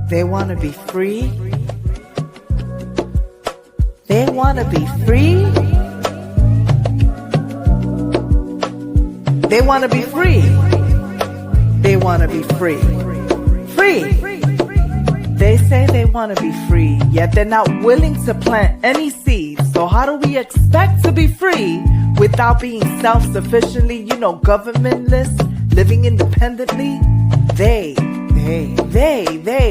They want to be free. They want to be free. They want to be free. They want to be free. Free. They say they want to be free, yet they're not willing to plant any seeds. So how do we expect to be free without being self-sufficiently, governmentless, living independently? They.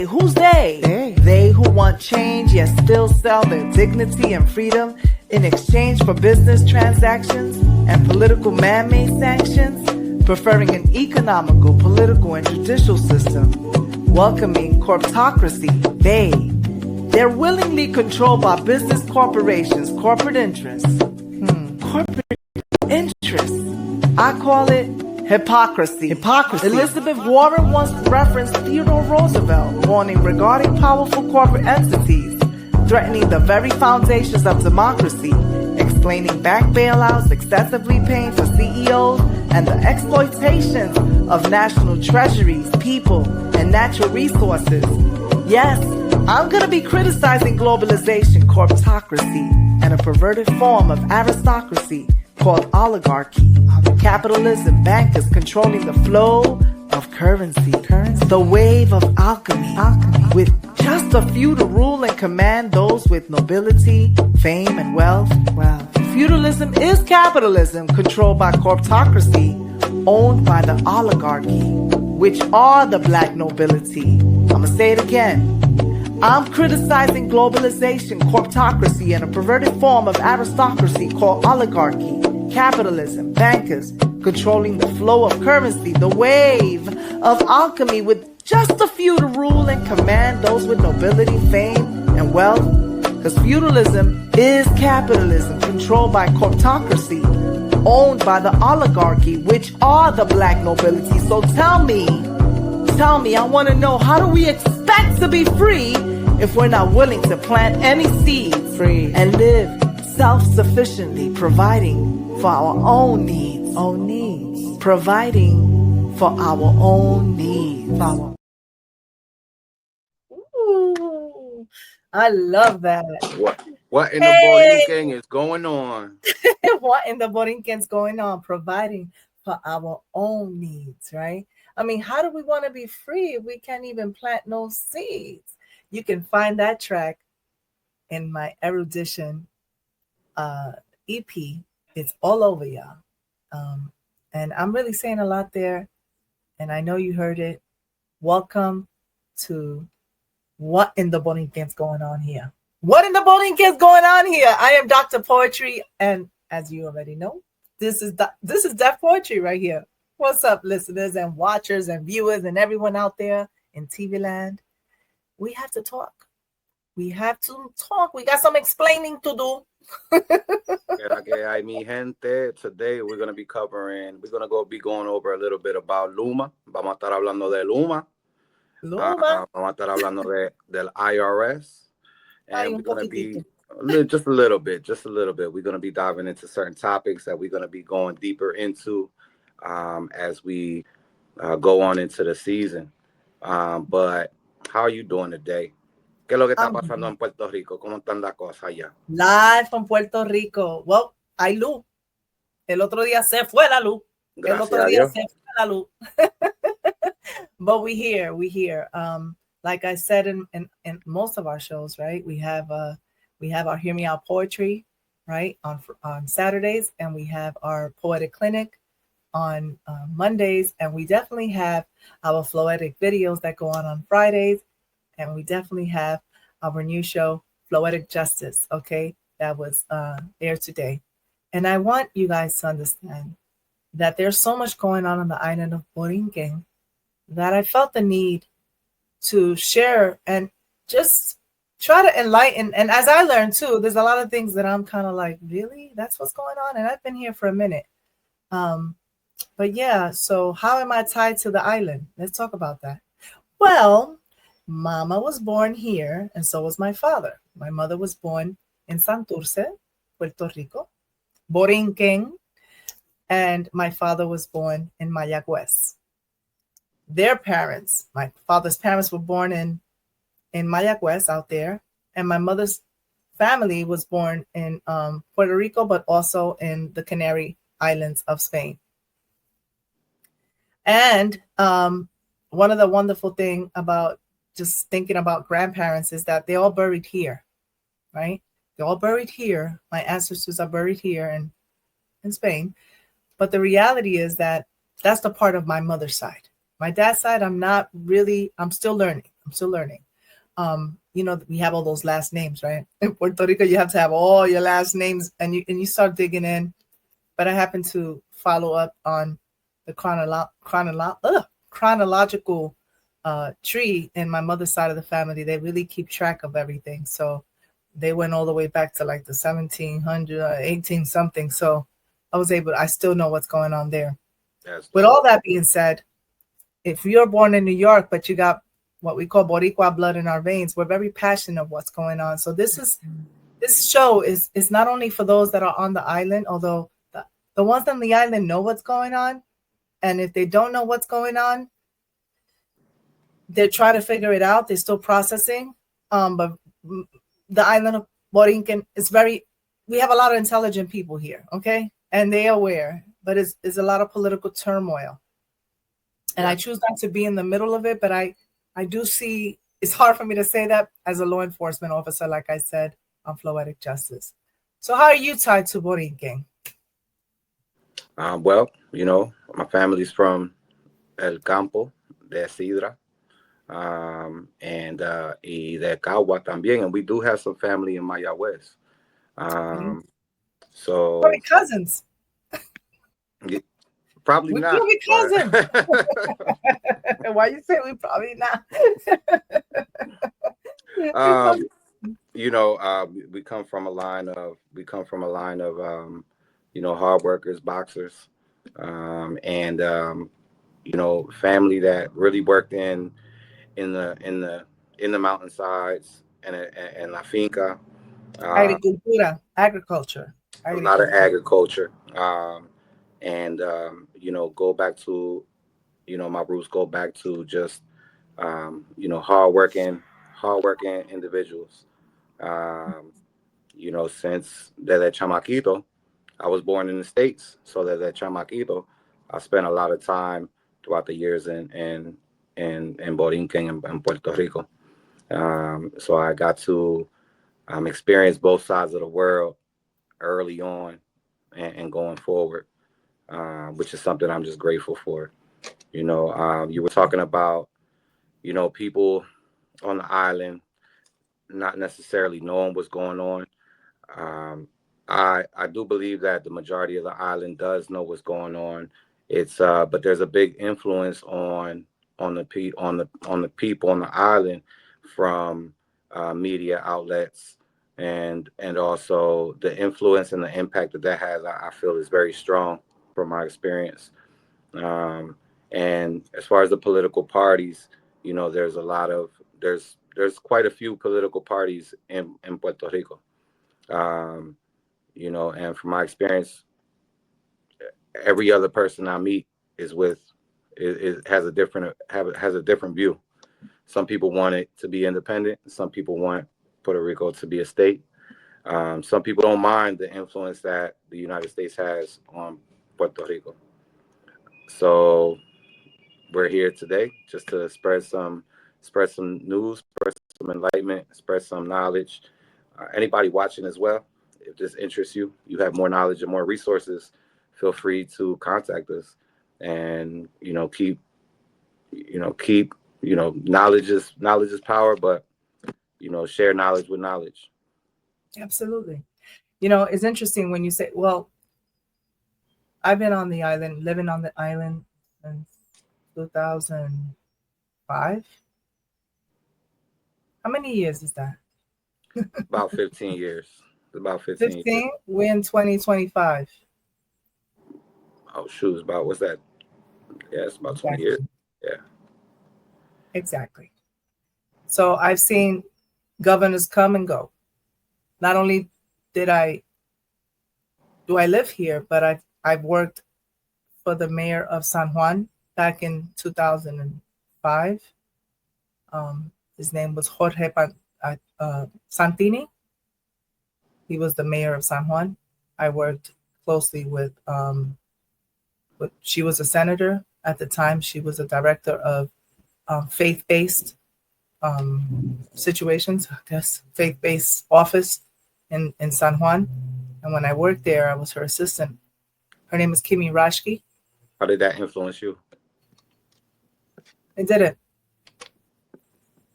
Who's they? They who want change yet still sell their dignity and freedom in exchange for business transactions and political man-made sanctions, preferring an economical, political, and judicial system, welcoming corporatocracy. They're willingly controlled by business corporations, corporate interests. Corporate interests. I call it hypocrisy. Elizabeth Warren once referenced Theodore Roosevelt, warning regarding powerful corporate entities threatening the very foundations of democracy, explaining bank bailouts, excessively paying for CEOs, and the exploitation of national treasuries, people, and natural resources. Yes, I'm going to be criticizing globalization, corporatocracy, and a perverted form of aristocracy called oligarchy. Capitalism, bankers controlling the flow of currency, the wave of alchemy, with just a few to rule and command those with nobility, fame, and wealth. Feudalism is capitalism controlled by corporatocracy, owned by the oligarchy, which are the black nobility. I'm gonna say it again. I'm criticizing globalization, corporatocracy, and a perverted form of aristocracy called oligarchy, capitalism, bankers controlling the flow of currency, the wave of alchemy, with just a few to rule and command those with nobility, fame, and wealth. Because feudalism is capitalism controlled by corporatocracy, owned by the oligarchy, which are the black nobility. So tell me, I want to know, how do we expect to be free if we're not willing to plant any seeds and live self-sufficiently, providing for our own needs, providing for our own needs. Ooh, I love that. What in the Boriken is going on? What in the Boriken is going on? Providing for our own needs, right? I mean, how do we want to be free if we can't even plant no seeds? You can find that track in my Erudition EP. It's all over, y'all. And I'm really saying a lot there. And I know you heard it. Welcome to What in the Boriken is going on here. What in the Boriken is going on here? I am Dr. Poetry. And as you already know, this is Deaf Poetry right here. What's up, listeners and watchers and viewers and everyone out there in TV land? We have to talk. We got some explaining to do. Mi gente, today we're going to be going over a little bit about LUMA. Vamos a estar hablando de LUMA. Vamos a estar hablando del IRS. And we're going to be just a little bit. We're going to be diving into certain topics that we're going to be going deeper into as we go on into the season. But how are you doing today? ¿Qué es lo que está pasando en Puerto Rico? ¿Cómo están las cosas allá? Live from Puerto Rico. Well, hay luz. El otro día se fue la luz. But we here. Like I said in most of our shows, right? We have our Hear Me Out Poetry, right, on Saturdays, and we have our Poetic Clinic on Mondays, and we definitely have our Floetic videos that go on Fridays. And we definitely have our new show, Floetic Justice, okay? That was aired today. And I want you guys to understand that there's so much going on the island of Boriken that I felt the need to share and just try to enlighten. And as I learned too, there's a lot of things that I'm kind of like, really? That's what's going on? And I've been here for a minute. But yeah, so how am I tied to the island? Let's talk about that. Well, Mama was born here, and so was my father. My mother was born in Santurce, Puerto Rico, Boriken, and my father was born in Mayagüez. Their parents, my father's parents, were born in in Mayagüez out there, and my mother's family was born in Puerto Rico, but also in the Canary Islands of Spain. And one of the wonderful thing about just thinking about grandparents is that they're all buried here, right? They're all buried here. My ancestors are buried here in Spain. But the reality is that that's the part of my mother's side. My dad's side, I'm still learning. We have all those last names, right? In Puerto Rico, you have to have all your last names, and you start digging in. But I happen to follow up on the chronological tree in my mother's side of the family. They really keep track of everything. So they went all the way back to like the 1700, 18 something. So I still know what's going on there. With all that being said, if you're born in New York, but you got what we call Boricua blood in our veins, we're very passionate of what's going on. So this show is not only for those that are on the island, although the ones on the island know what's going on. And if they don't know what's going on, they're trying to figure it out. They're still processing. But the island of Boriken is we have a lot of intelligent people here, okay? And they're aware, but it's a lot of political turmoil. And I choose not to be in the middle of it, but I do see, it's hard for me to say that as a law enforcement officer, like I said, on Floetic Justice. So how are you tied to Boriken? Well, my family's from El Campo de Sidra, and de Cagua también, and we do have some family in Mayagüez. So probably cousins. Probably not. We cousins. Why you say we probably not? We come from a line of hard workers, boxers, and family that really worked in the mountainsides and la finca. Agriculture. A lot of agriculture. Go back to, my roots go back to just, hardworking individuals. Since desde chamaquito, I was born in the States, so desde chamaquito, I spent a lot of time throughout the years in Boriken and Puerto Rico. So I got to experience both sides of the world early on and going forward, which is something I'm just grateful for. You were talking about, people on the island not necessarily knowing what's going on. I do believe that the majority of the island does know what's going on. It's but there's a big influence on the people on the island from media outlets, and also the influence and the impact that has, I feel, is very strong from my experience. And as far as the political parties, there's quite a few political parties in Puerto Rico. And from my experience, every other person I meet has a different view. Some people want it to be independent. Some people want Puerto Rico to be a state. Some people don't mind the influence that the United States has on Puerto Rico. So we're here today just to spread some news, spread some enlightenment, spread some knowledge. Anybody watching as well, if this interests you, you have more knowledge and more resources, feel free to contact us. And keep knowledge is power, but share knowledge with knowledge. Absolutely. It's interesting when you say, well, I've been on the island, living on the island since 2005. How many years is that? About 15 years. About 15 years. We're in 2025. Oh, shoot. About, what's that? Yeah, it's about 20 years. Yeah. Exactly. So I've seen governors come and go. Not only do I live here, but I've worked for the mayor of San Juan back in 2005. His name was Santini. He was the mayor of San Juan. I worked closely with, she was a senator at the time. She was a director of faith-based situations, I guess, faith-based office in San Juan. And when I worked there, I was her assistant. Her name is Kimi Rashki. How did that influence you? It didn't.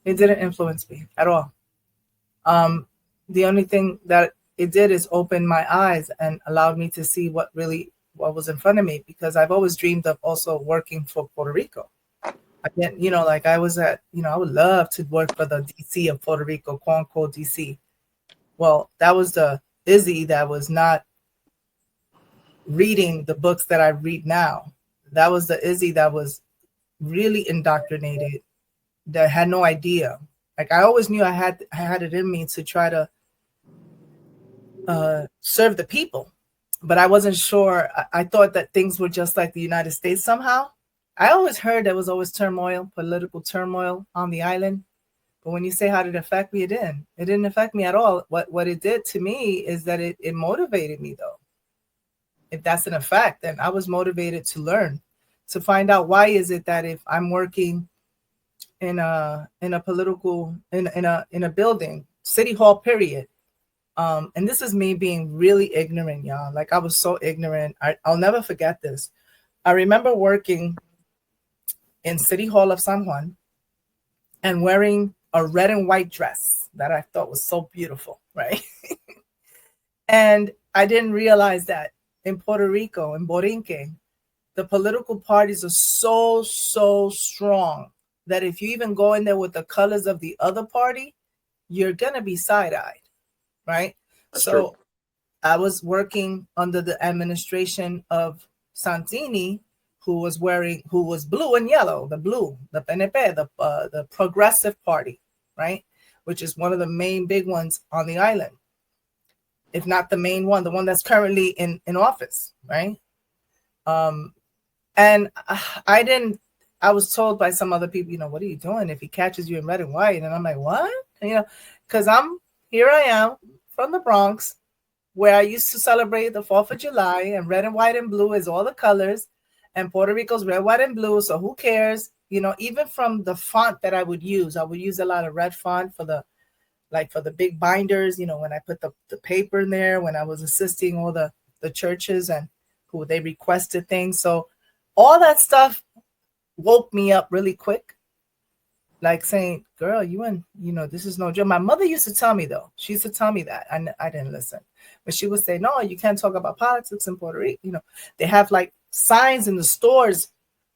It didn't influence me at all. The only thing that it did is open my eyes and allowed me to see what was in front of me, because I've always dreamed of also working for Puerto Rico. Again, like I was I would love to work for the DC of Puerto Rico, quote unquote DC. Well, that was the Izzy that was not reading the books that I read now. That was the Izzy that was really indoctrinated, that had no idea. Like I always knew I had it in me to try to serve the people, but I wasn't sure. I thought that things were just like the United States somehow. I always heard there was always turmoil, political turmoil on the island. But when you say how did it affect me, it didn't. It didn't affect me at all. What it did to me is that it motivated me, though. If that's an effect, then I was motivated to learn, to find out why is it that if I'm working in a political in a building, city hall, period. And this is me being really ignorant, y'all. Like I was so ignorant. I'll never forget this. I remember working in City Hall of San Juan and wearing a red and white dress that I thought was so beautiful, right? And I didn't realize that in Puerto Rico, in Boriken, the political parties are so strong that if you even go in there with the colors of the other party, you're gonna be side-eyed, right? That's so true. I was working under the administration of Santini, who was blue and yellow, the PNP, the Progressive Party, right? Which is one of the main big ones on the island, if not the main one, the one that's currently in office, right? And I was told by some other people, what are you doing if he catches you in red and white? And I'm like, what? Because here I am from the Bronx, where I used to celebrate the 4th of July, and red and white and blue is all the colors, and Puerto Rico's red, white, and blue. So who cares? Even from the font that I would use a lot of red font for the big binders, when I put the paper in there, when I was assisting all the churches and who they requested things. So all that stuff woke me up really quick, like saying, girl, this is no joke. My mother used to tell me, though. She used to tell me that. I didn't listen. But she would say, no, you can't talk about politics in Puerto Rico. They have like signs in the stores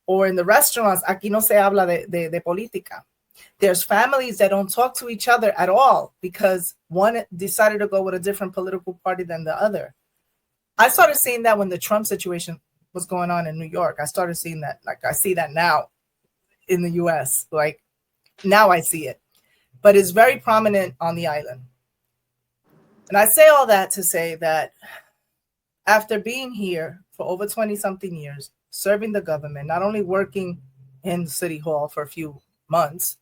or in the restaurants, aquí no se habla de política. There's families that don't talk to each other at all because one decided to go with a different political party than the other. I started seeing that when the Trump situation was going on in New York. I started seeing that. Like I see that now in the US. Like now I see it. But it's very prominent on the island. And I say all that to say that after being here for over 20-something years, serving the government, not only working in City Hall for a few months,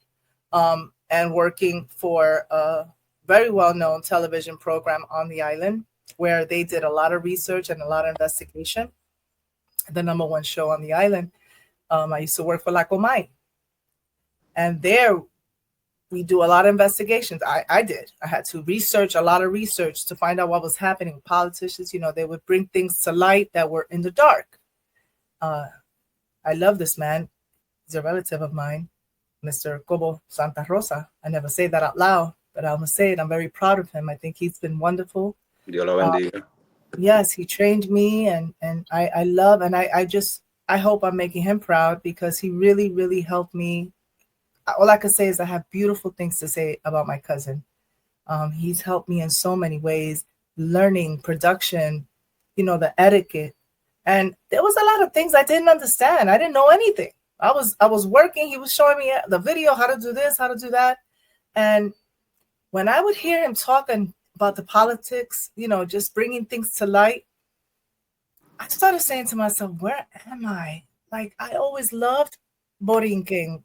and working for a very well-known television program on the island where they did a lot of research and a lot of investigation, the number one show on the island. I used to work for La Comay. And there we do a lot of investigations. I did. I had to research a lot of research to find out what was happening. Politicians, they would bring things to light that were in the dark. I love this man. He's a relative of mine, Mr. Cobo Santa Rosa. I never say that out loud, but I'm going to say it. I'm very proud of him. I think he's been wonderful. Dios lo bendiga. Yes, he trained me, and I love, and I hope I'm making him proud because he really, really helped me. All I can say is I have beautiful things to say about my cousin. He's helped me in so many ways, learning, production, the etiquette. And there was a lot of things I didn't understand. I didn't know anything. I was working. He was showing me the video, how to do this, how to do that. And when I would hear him talking about the politics, just bringing things to light, I started saying to myself, where am I? Like, I always loved Boriken.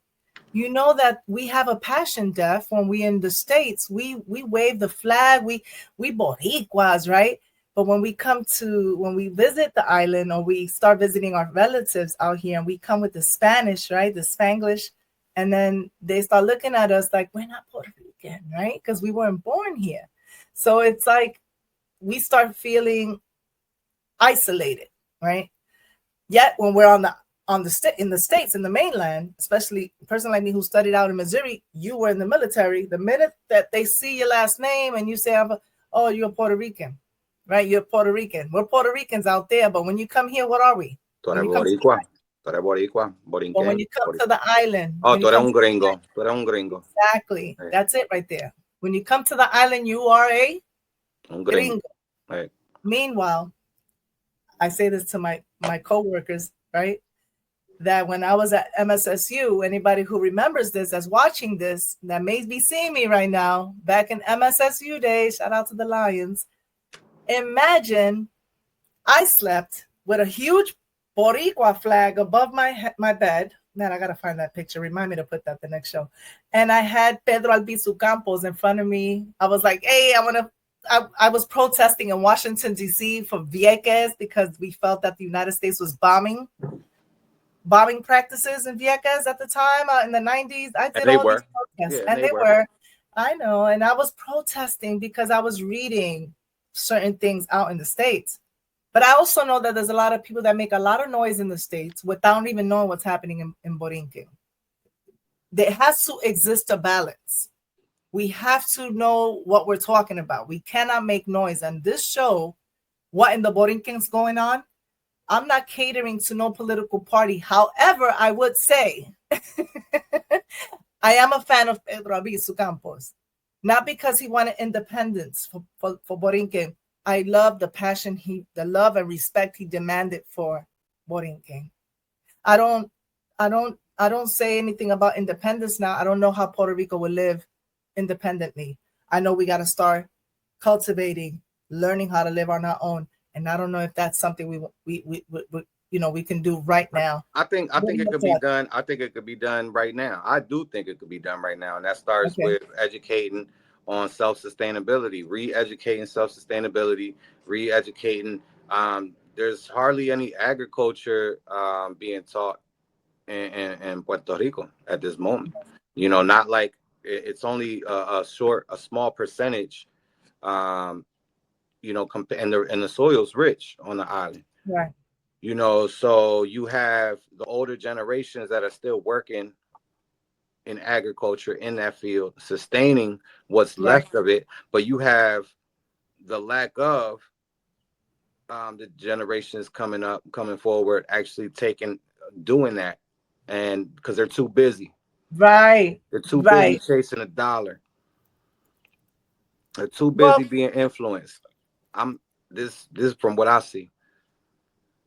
you know that we have a passion, Def. When we in the States, we wave the flag, we Boricuas, right? But when we visit the island, or we start visiting our relatives out here, and we come with the Spanish, right? The Spanglish, and then they start looking at us like we're not Puerto Rican, right? Because we weren't born here. So it's like we start feeling isolated, right? Yet when we're in the States, in the mainland, especially a person like me who studied out in Missouri, you were in the military. The minute that they see your last name and you say, "Oh, you're Puerto Rican," right? You're Puerto Rican. We're Puerto Ricans out there, but when you come here, what are we? Tú eres boricua. Tú eres boricua. Borinquen. But when you come to the island, oh, tú eres un gringo. Tú eres un gringo. Exactly. Right. That's it right there. When you come to the island, you are un gringo. Right. Meanwhile, I say this to my coworkers, right? That when I was at MSSU, anybody who remembers this as watching this, that may be seeing me right now, back in MSSU days, shout out to the Lions. Imagine I slept with a huge Boricua flag above my bed. Man, I gotta find that picture. Remind me to put that the next show. And I had Pedro Albizu Campos in front of me. I was like, hey, I was protesting in Washington, D.C. for Vieques because we felt that the United States was bombing practices in Vieques at the time in the 90s. I did all these protests, and they were. I know, and I was protesting because I was reading certain things out in the States. But I also know that there's a lot of people that make a lot of noise in the States without even knowing what's happening in Boriken. There has to exist a balance. We have to know what we're talking about. We cannot make noise. And this show, what in the Borinken's going on, I'm not catering to no political party. However, I would say I am a fan of Pedro Albizu Campos, not because he wanted independence for Borinquen. I love the passion, the love and respect he demanded for Boriken. I don't say anything about independence now. I don't know how Puerto Rico will live independently. I know we got to start cultivating, learning how to live on our own, and I don't know if that's something we can do right now. I think it could be done. I think it could be done right now. I do think it could be done right now, and that starts with educating on self-sustainability, re-educating self-sustainability, re-educating. There's hardly any agriculture being taught in Puerto Rico at this moment. You know, not like it's only a small percentage. You know, and the soil's rich on the island. Right. You know, so you have the older generations that are still working in agriculture in that field, sustaining what's left of it, but you have the lack of the generations coming forward actually doing that, and because they're too busy. Right. They're too busy chasing a dollar. They're too busy being influenced. This is from what I see.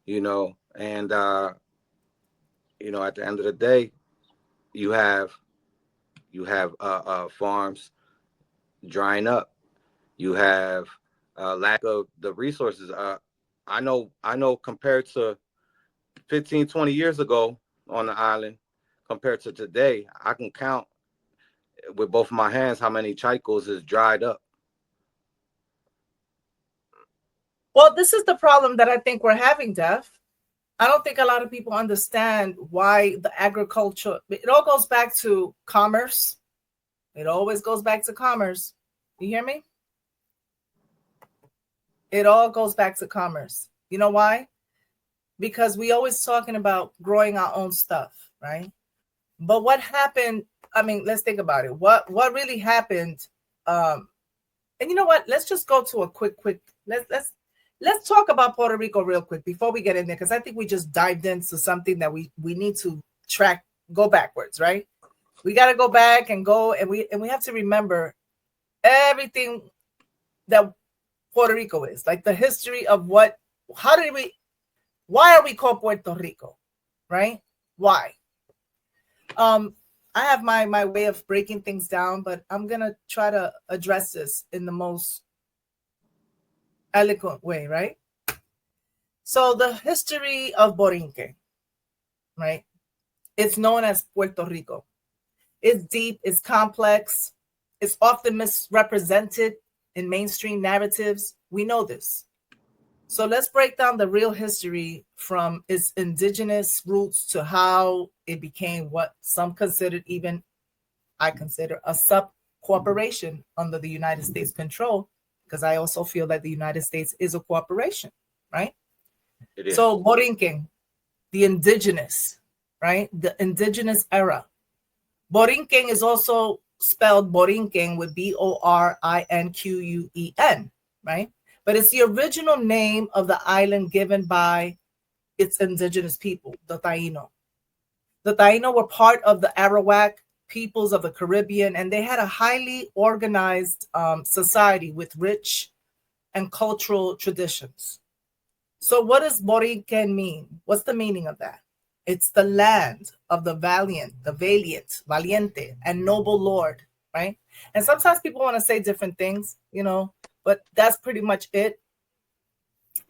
You know, and you know, at the end of the day, you have farms drying up. You have lack of the resources. I know compared to 15, 20 years ago on the island, compared to today, I can count with both of my hands how many chicos is dried up. Well, this is the problem that I think we're having, Def. I don't think a lot of people understand why the agriculture, it all goes back to commerce. It always goes back to commerce. You hear me? It all goes back to commerce. You know why? Because we always talking about growing our own stuff, right? But what happened? I mean, let's think about it. What really happened? And you know what? Let's just go to a quick. Let's talk about Puerto Rico real quick before we get in there, because I think we just dived into something that we need to go backwards, right? We got to go back and we have to remember everything that Puerto Rico is, like the history of why are we called Puerto Rico, right? Why? I have my way of breaking things down, but I'm gonna try to address this in the most eloquent way, right? So the history of Boriken, right? It's known as Puerto Rico. It's deep, it's complex, it's often misrepresented in mainstream narratives. We know this. So let's break down the real history from its indigenous roots to how it became what some considered, even I consider, a sub-corporation under the United States control, because I also feel that the United States is a corporation, right? It is. So Boriken, the indigenous, right? The indigenous era. Boriken is also spelled Boriken with Borinquen, right? But it's the original name of the island given by its indigenous people, the Taino. The Taino were part of the Arawak peoples of the Caribbean, and they had a highly organized society with rich and cultural traditions. So what does Boriken mean? What's the meaning of that? It's the land of the valiant, valiente, and noble lord, right? And sometimes people want to say different things, but that's pretty much it.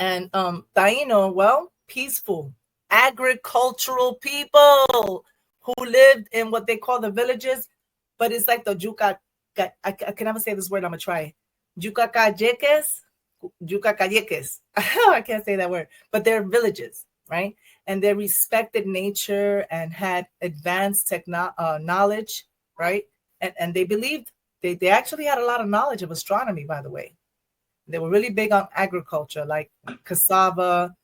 And Taino, well, peaceful, agricultural people who lived in what they call the villages, but it's like the Juca. I can never say this word. I'm gonna try. Jucacayekes. I can't say that word, but they're villages, right? And they respected nature and had advanced knowledge, right? And they believed they actually had a lot of knowledge of astronomy, by the way. They were really big on agriculture, like cassava,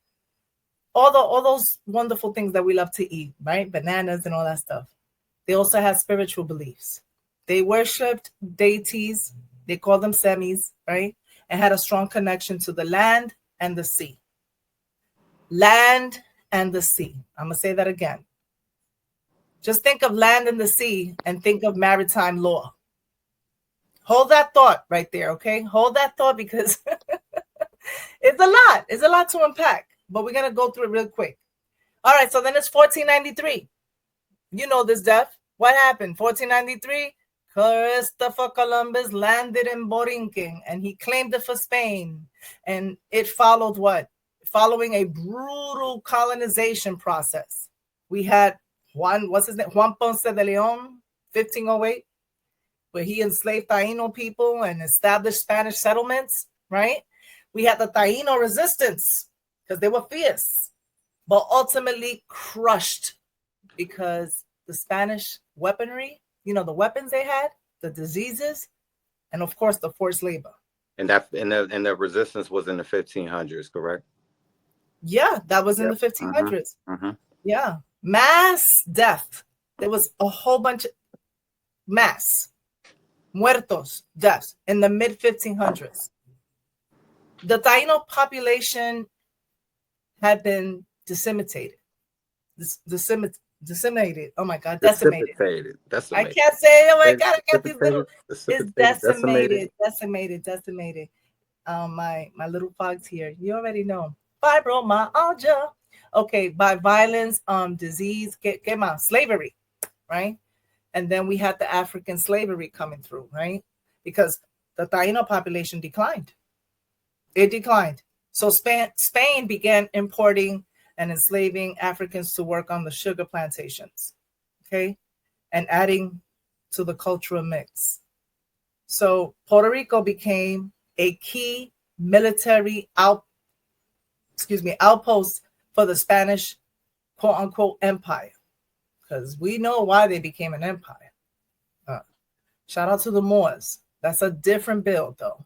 all those wonderful things that we love to eat, right? Bananas and all that stuff. They also had spiritual beliefs. They worshipped deities. They called them semis, right? And had a strong connection to the land and the sea. Land and the sea. I'm going to say that again. Just think of land and the sea and think of maritime law. Hold that thought right there, okay? Hold that thought because it's a lot. It's a lot to unpack, but we're going to go through it real quick. All right, so then it's 1493. You know this, Def. What happened? 1493, Christopher Columbus landed in Boriken, and he claimed it for Spain. And it followed what? Following a brutal colonization process. We had Juan Ponce de Leon, 1508, where he enslaved Taino people and established Spanish settlements, right? We had the Taino resistance because they were fierce, but ultimately crushed because the Spanish weaponry, the weapons they had, the diseases, and of course the forced labor. And the resistance was in the 1500s, correct? Yeah, that was in the 1500s. Yeah, mass death. There was a whole bunch of mass muertos, deaths in the mid 1500s. The Taino population had been disseminated. Decimated. Oh my God, decimated. I can't say. Oh my God, I got these little. It's decimated. My little fogs here. You already know. Fibromyalgia. Okay, by violence, disease, slavery, right? And then we had the African slavery coming through, right? Because the Taino population declined. It declined. So Spain began importing and enslaving Africans to work on the sugar plantations, okay? And adding to the cultural mix. So Puerto Rico became a key military outpost for the Spanish quote unquote empire. Because we know why they became an empire. Shout out to the Moors. That's a different build, though.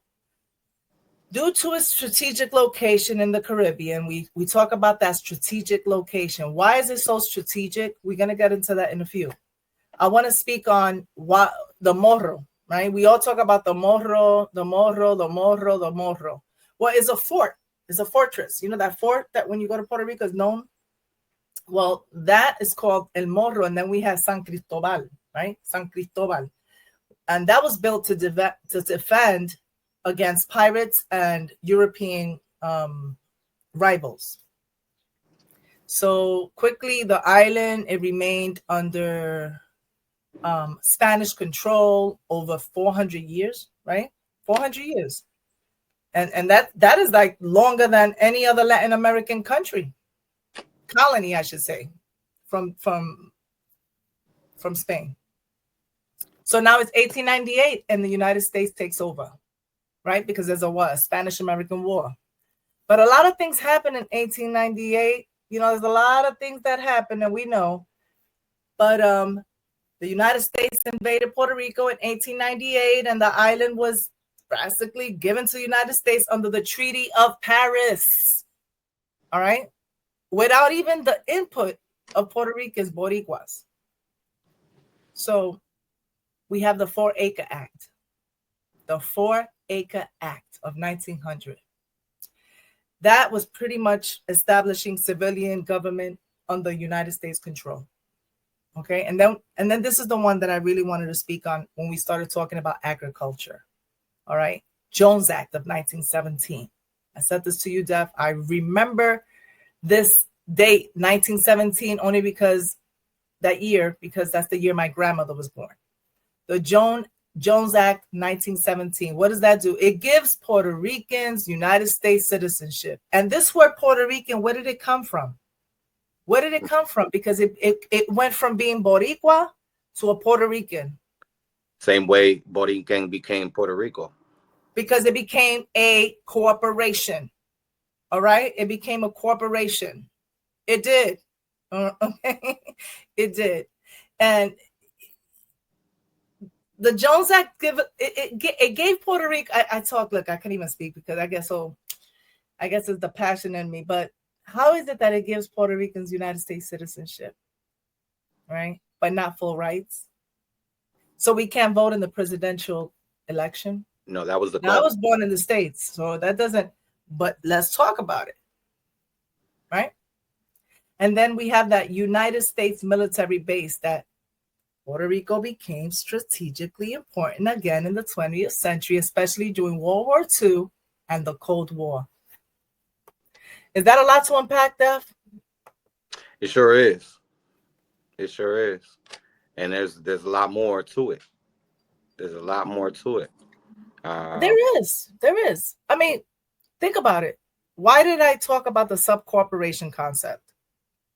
Due to its strategic location in the Caribbean, we talk about that strategic location. Why is it so strategic? We're going to get into that in a few. I want to speak on why the morro, right? We all talk about the morro. Well, it's a fort. It's a fortress. You know that fort that when you go to Puerto Rico is known? Well, that is called El Morro, and then we have San Cristobal, right? San Cristobal. And that was built to defend against pirates and European rivals. So quickly, the island, it remained under Spanish control over 400 years, right? 400 years. And that is like longer than any other Latin American country. Colony, I should say, from Spain. So now it's 1898 and the United States takes over, right? Because there's a Spanish-American War. But a lot of things happen in 1898. There's a lot of things that happen and we know. But the United States invaded Puerto Rico in 1898 and the island was basically given to the United States under the Treaty of Paris. All right? Without even the input of Puerto Ricans, Boricuas. So we have the 4-Acre Act. The 4-Acre Act of 1900. That was pretty much establishing civilian government under United States control. Okay, and then this is the one that I really wanted to speak on when we started talking about agriculture. All right, Jones Act of 1917. I said this to you, Def. I remember this date, 1917, only because that's the year my grandmother was born. The Jones Act 1917. What does that do? It gives Puerto Ricans United States citizenship. And this word Puerto Rican, where did it come from? Where did it come from? Because it went from being Boricua to a Puerto Rican. Same way Boriken became Puerto Rico. Because it became a corporation. All right? It became a corporation. It did. Okay? It did. And the Jones Act it gave Puerto Rico. I can't even speak because I guess it's the passion in me. But how is it that it gives Puerto Ricans United States citizenship, right? But not full rights. So we can't vote in the presidential election. No, that was the. Now, I was born in the States, so that doesn't. But let's talk about it, right? And then we have that United States military base that Puerto Rico became strategically important again in the 20th century, especially during World War II and the Cold War. Is that a lot to unpack, Def? It sure is. It sure is. And there's a lot more to it. There's a lot more to it. There is. I mean, think about it. Why did I talk about the subcorporation concept,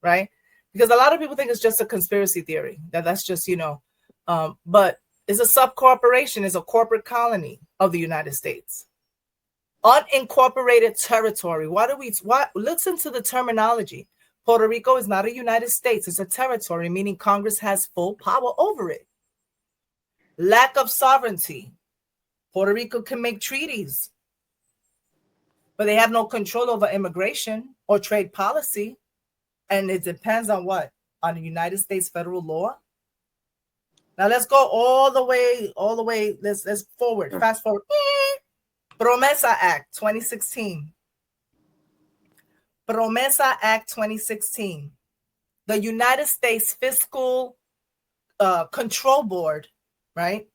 right? Because a lot of people think it's just a conspiracy theory, that's just, but it's a subcorporation, is a corporate colony of the United States. Unincorporated territory. Listen to the terminology. Puerto Rico is not a United States. It's a territory, meaning Congress has full power over it. Lack of sovereignty. Puerto Rico can make treaties, but they have no control over immigration or trade policy. And it depends on what? On the United States federal law. Now let's go all the way. Let's forward. Fast forward. Promesa Act 2016. Promesa Act 2016. The United States Fiscal Control Board, right?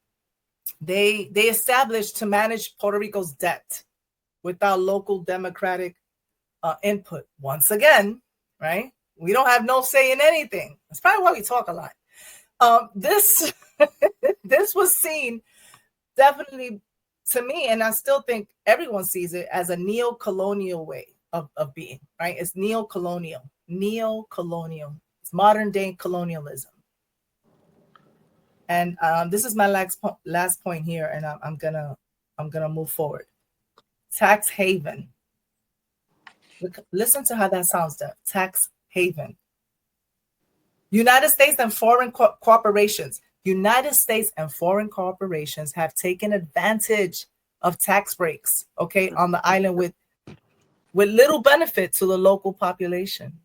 They established to manage Puerto Rico's debt without local democratic input. Once again, right? We don't have no say in anything. That's probably why we talk a lot. This was seen definitely to me, and I still think everyone sees it as a neo-colonial way of being, right? It's neo-colonial. It's modern day colonialism. And this is my last point here, and I'm gonna move forward. Tax haven. Listen to how that sounds, Def. Tax haven. United States and foreign corporations. United States and foreign corporations have taken advantage of tax breaks, okay, on the island with little benefit to the local population.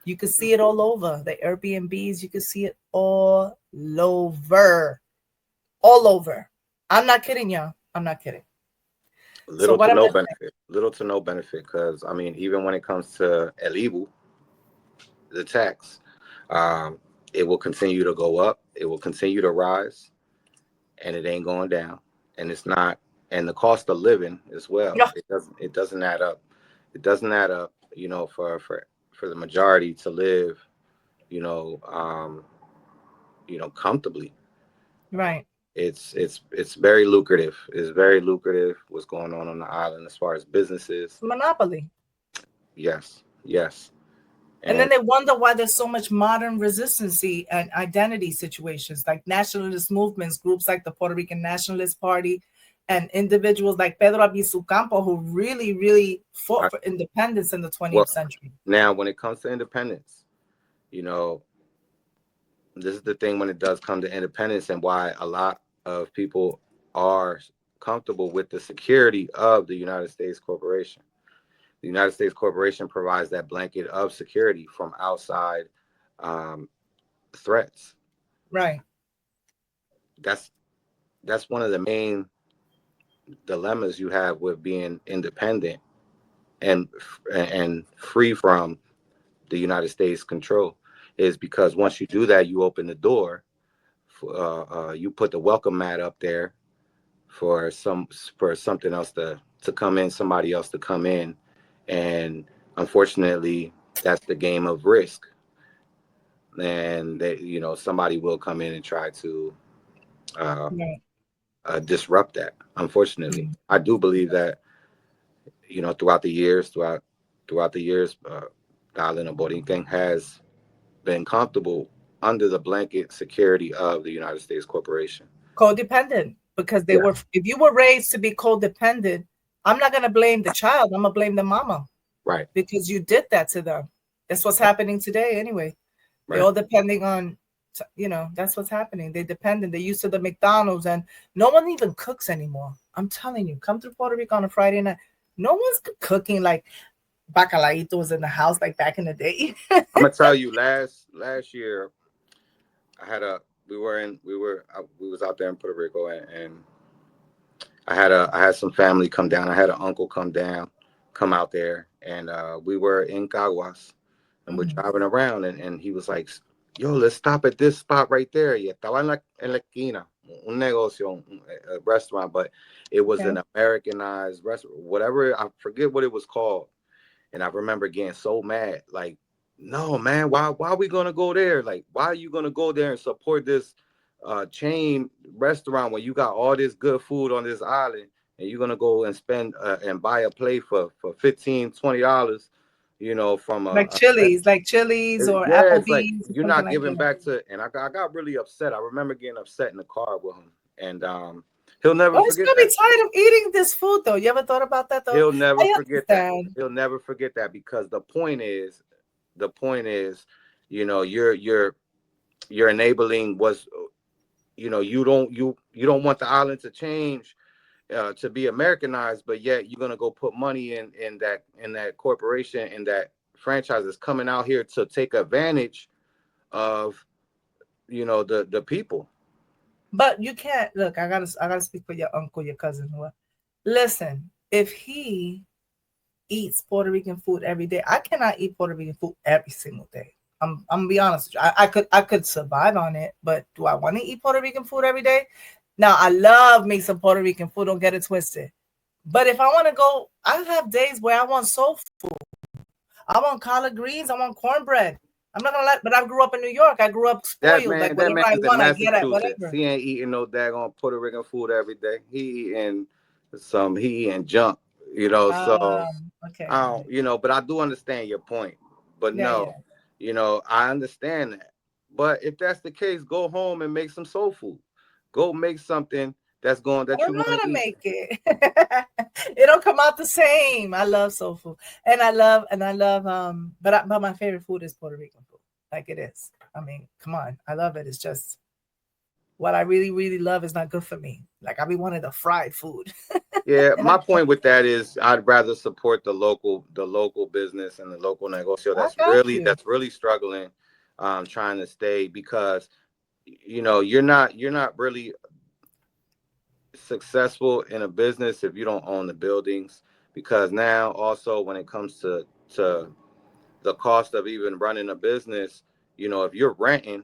You can see it all over. The Airbnbs, you can see it all over. All over. I'm not kidding, y'all. I'm not kidding. Little to no benefit, because I mean, even when it comes to El Ibu, the tax, it will continue to go up, it will continue to rise, and it ain't going down. And it's not, and the cost of living as well. Yeah. It doesn't add up. It doesn't add up, for the majority to live, comfortably. Right. It's very lucrative. It's very lucrative what's going on the island as far as businesses. Monopoly. Yes. And then they wonder why there's so much modern resistance and identity situations, like nationalist movements, groups like the Puerto Rican Nationalist Party, and individuals like Pedro Albizu Campo, who really, really fought for independence in the 20th century. Now, when it comes to independence, you know, this is the thing when it does come to independence, and why a lot of people are comfortable with the security of the United States corporation. The United States corporation provides that blanket of security from outside threats. Right. That's one of the main dilemmas you have with being independent and free from the United States control, is because once you do that, you open the door. You put the welcome mat up there for something else to come in, somebody else to come in, and unfortunately, that's the game of risk. And they, somebody will come in and try to disrupt that. Unfortunately, I do believe that throughout the years, the island of Boriken has been comfortable under the blanket security of the United States corporation. Codependent, because they were. If you were raised to be codependent, I'm not going to blame the child. I'm going to blame the mama. Right. Because you did that to them. That's what's happening today anyway. Right. They're all depending on, that's what's happening. They're dependent. They're used to the McDonald's, and no one even cooks anymore. I'm telling you, come to Puerto Rico on a Friday night. No one's cooking like bacalaitos in the house like back in the day. I'm gonna tell you, last year, we was out there in Puerto Rico, and I had some family come down. I had an uncle come out there, and we were in Caguas, and we're driving around, and he was like, "Yo, let's stop at this spot right there." Y estaba en la esquina, un negocio, a restaurant, but it was an Americanized restaurant, whatever. I forget what it was called. And I remember getting so mad, like, no, man, why are we gonna go there? Like, why are you gonna go there and support this chain restaurant when you got all this good food on this island, and you're gonna go and spend and buy a plate for $15-$20, from like Chili's or Applebee's. Like, you're not giving back to. And I got really upset. I remember getting upset in the car with him, and he'll never forget. He's gonna be tired of eating this food, though. You ever thought about that, though? He'll never forget that. He'll never forget that, because the point is, you're enabling you don't want the island to change, to be Americanized, but yet you're gonna go put money in that corporation, and that franchise is coming out here to take advantage of the people. But you can't look. I gotta speak for your uncle, your cousin. Listen, if he eats Puerto Rican food every day, I cannot eat Puerto Rican food every single day. I'm gonna be honest with you. I could survive on it, but do I want to eat Puerto Rican food every day? Now, I love me some Puerto Rican food. Don't get it twisted. But if I want to go, I have days where I want soul food. I want collard greens. I want cornbread. I'm not gonna lie, but I grew up in New York. I grew up spoiled. Like whatever I want, I get it. Whatever. He ain't eating no daggone Puerto Rican food every day. He eating junk. So okay. I don't, but I do understand your point. But I understand that. But if that's the case, go home and make some soul food. Go make something that you want to make it. It don't come out the same. I love soul food, and I love but my favorite food is Puerto Rican food. Like it is. I mean, come on, I love it. It's just what I really, really love is not good for me. Like I be wanting the fried food. Yeah, my point with that is I'd rather support the local business and the local negocio that's really struggling, trying to stay, because you're not really successful in a business if you don't own the buildings, because now also when it comes to the cost of even running a business, if you're renting,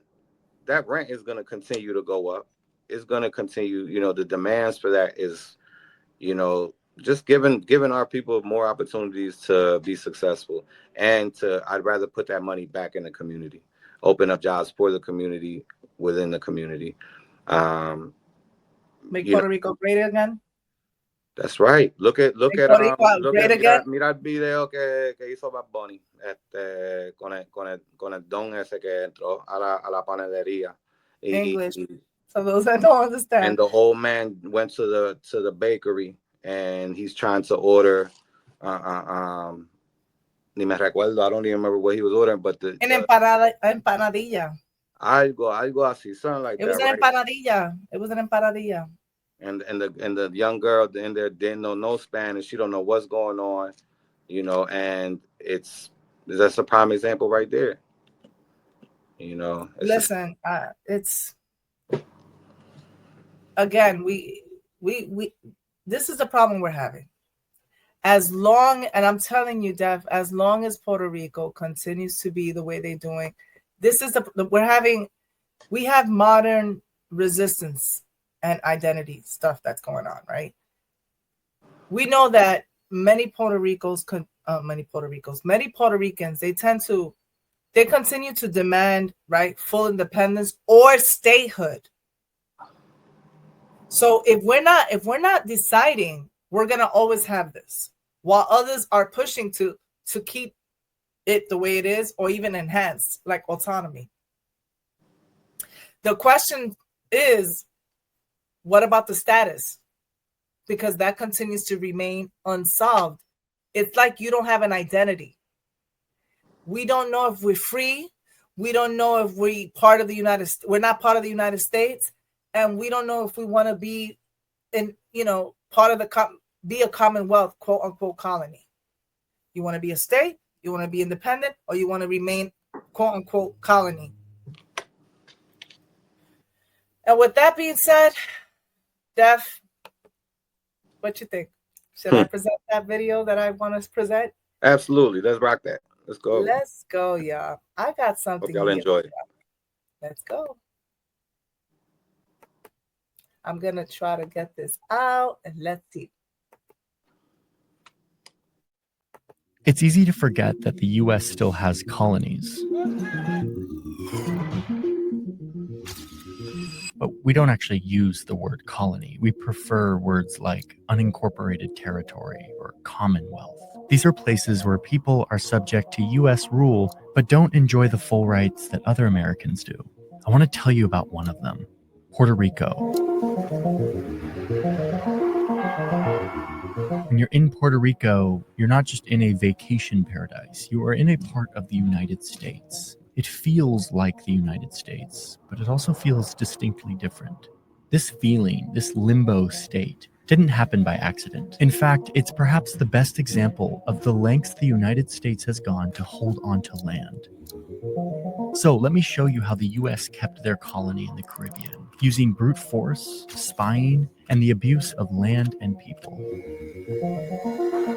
that rent is going to continue to go up. It's going to continue, the demands for that is, just giving our people more opportunities to be successful, and I'd rather put that money back in the community, open up jobs for the community, within the community. Make Puerto Rico great again. That's right. Look at Great again. mira el video que hizo Bad Bunny con el don ese que entró a la panadería. English. So those that don't understand. And the old man went to the bakery and he's trying to order ni me recuerdo, I don't even remember what he was ordering, but empanadilla. Algo así, something like that. It was an empanadilla. It was an empanadilla. And the young girl in there didn't know no Spanish. She don't know what's going on, you know, and that's a prime example right there. You know, listen, it's again, we this is the problem we're having. As long, and I'm telling you, Dev, as long as Puerto Rico continues to be the way they're doing, this is we have modern resistance and identity stuff that's going on, right? We know that many Puerto Ricans, they continue to demand, right, full independence or statehood. So if we're not deciding, we're gonna always have this, while others are pushing to keep it the way it is or even enhance, like autonomy. The question is, what about the status? Because that continues to remain unsolved. It's like you don't have an identity. We don't know if we're free. We don't know if we're part of the United States. We're not part of the United States. And we don't know if we want to be part of be a commonwealth, quote unquote, colony. You want to be a state, you want to be independent, or you want to remain, quote unquote, colony. And with that being said, Dev, what you think? Should I present that video that I want to present? Absolutely. Let's rock that. Let's go. Let's go, y'all. I got something. Hope y'all enjoy it. Let's go. I'm going to try to get this out and let's see. It's easy to forget that the U.S. still has colonies. But we don't actually use the word colony. We prefer words like unincorporated territory or commonwealth. These are places where people are subject to U.S. rule, but don't enjoy the full rights that other Americans do. I want to tell you about one of them, Puerto Rico. When you're in Puerto Rico, you're not just in a vacation paradise. You are in a part of the United States. It feels like the United States, but it also feels distinctly different. This feeling, this limbo state, didn't happen by accident. In fact, it's perhaps the best example of the lengths the United States has gone to hold on to land. So let me show you how the US kept their colony in the Caribbean, using brute force, spying, and the abuse of land and people.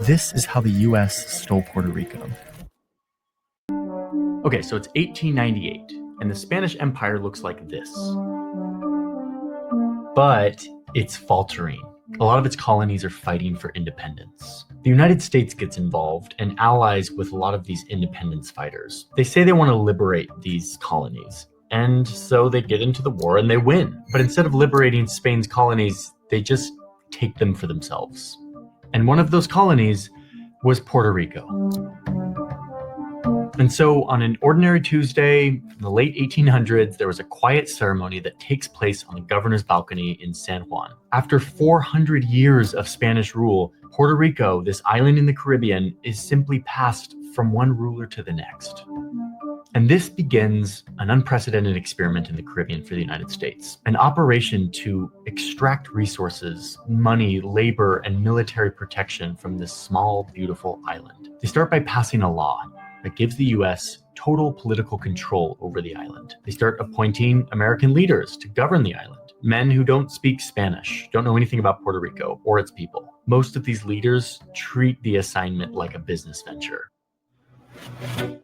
This is how the US stole Puerto Rico. Okay, so it's 1898, and the Spanish Empire looks like this. But it's faltering. A lot of its colonies are fighting for independence. The United States gets involved and allies with a lot of these independence fighters. They say they want to liberate these colonies, and so they get into the war and they win. But instead of liberating Spain's colonies, they just take them for themselves. And one of those colonies was Puerto Rico. And so on an ordinary Tuesday in the late 1800s, there was a quiet ceremony that takes place on the governor's balcony in San Juan. After 400 years of Spanish rule, Puerto Rico, this island in the Caribbean, is simply passed from one ruler to the next. And this begins an unprecedented experiment in the Caribbean for the United States, an operation to extract resources, money, labor, and military protection from this small, beautiful island. They start by passing a law that gives the US total political control over the island. They start appointing American leaders to govern the island, men who don't speak Spanish, don't know anything about Puerto Rico or its people. Most of these leaders treat the assignment like a business venture.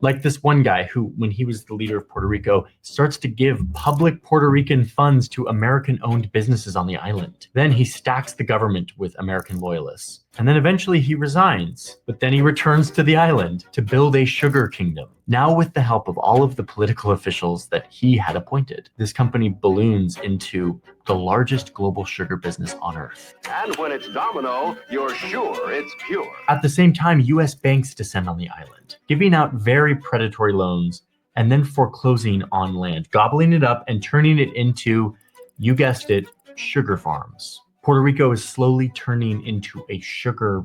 Like this one guy who, when he was the leader of Puerto Rico, starts to give public Puerto Rican funds to American-owned businesses on the island. Then he stacks the government with American loyalists. And then eventually he resigns, but then he returns to the island to build a sugar kingdom. Now with the help of all of the political officials that he had appointed, this company balloons into the largest global sugar business on earth. And when it's domino, you're sure it's pure. At the same time, US banks descend on the island, giving out very predatory loans and then foreclosing on land, gobbling it up and turning it into, you guessed it, sugar farms. Puerto Rico is slowly turning into a sugar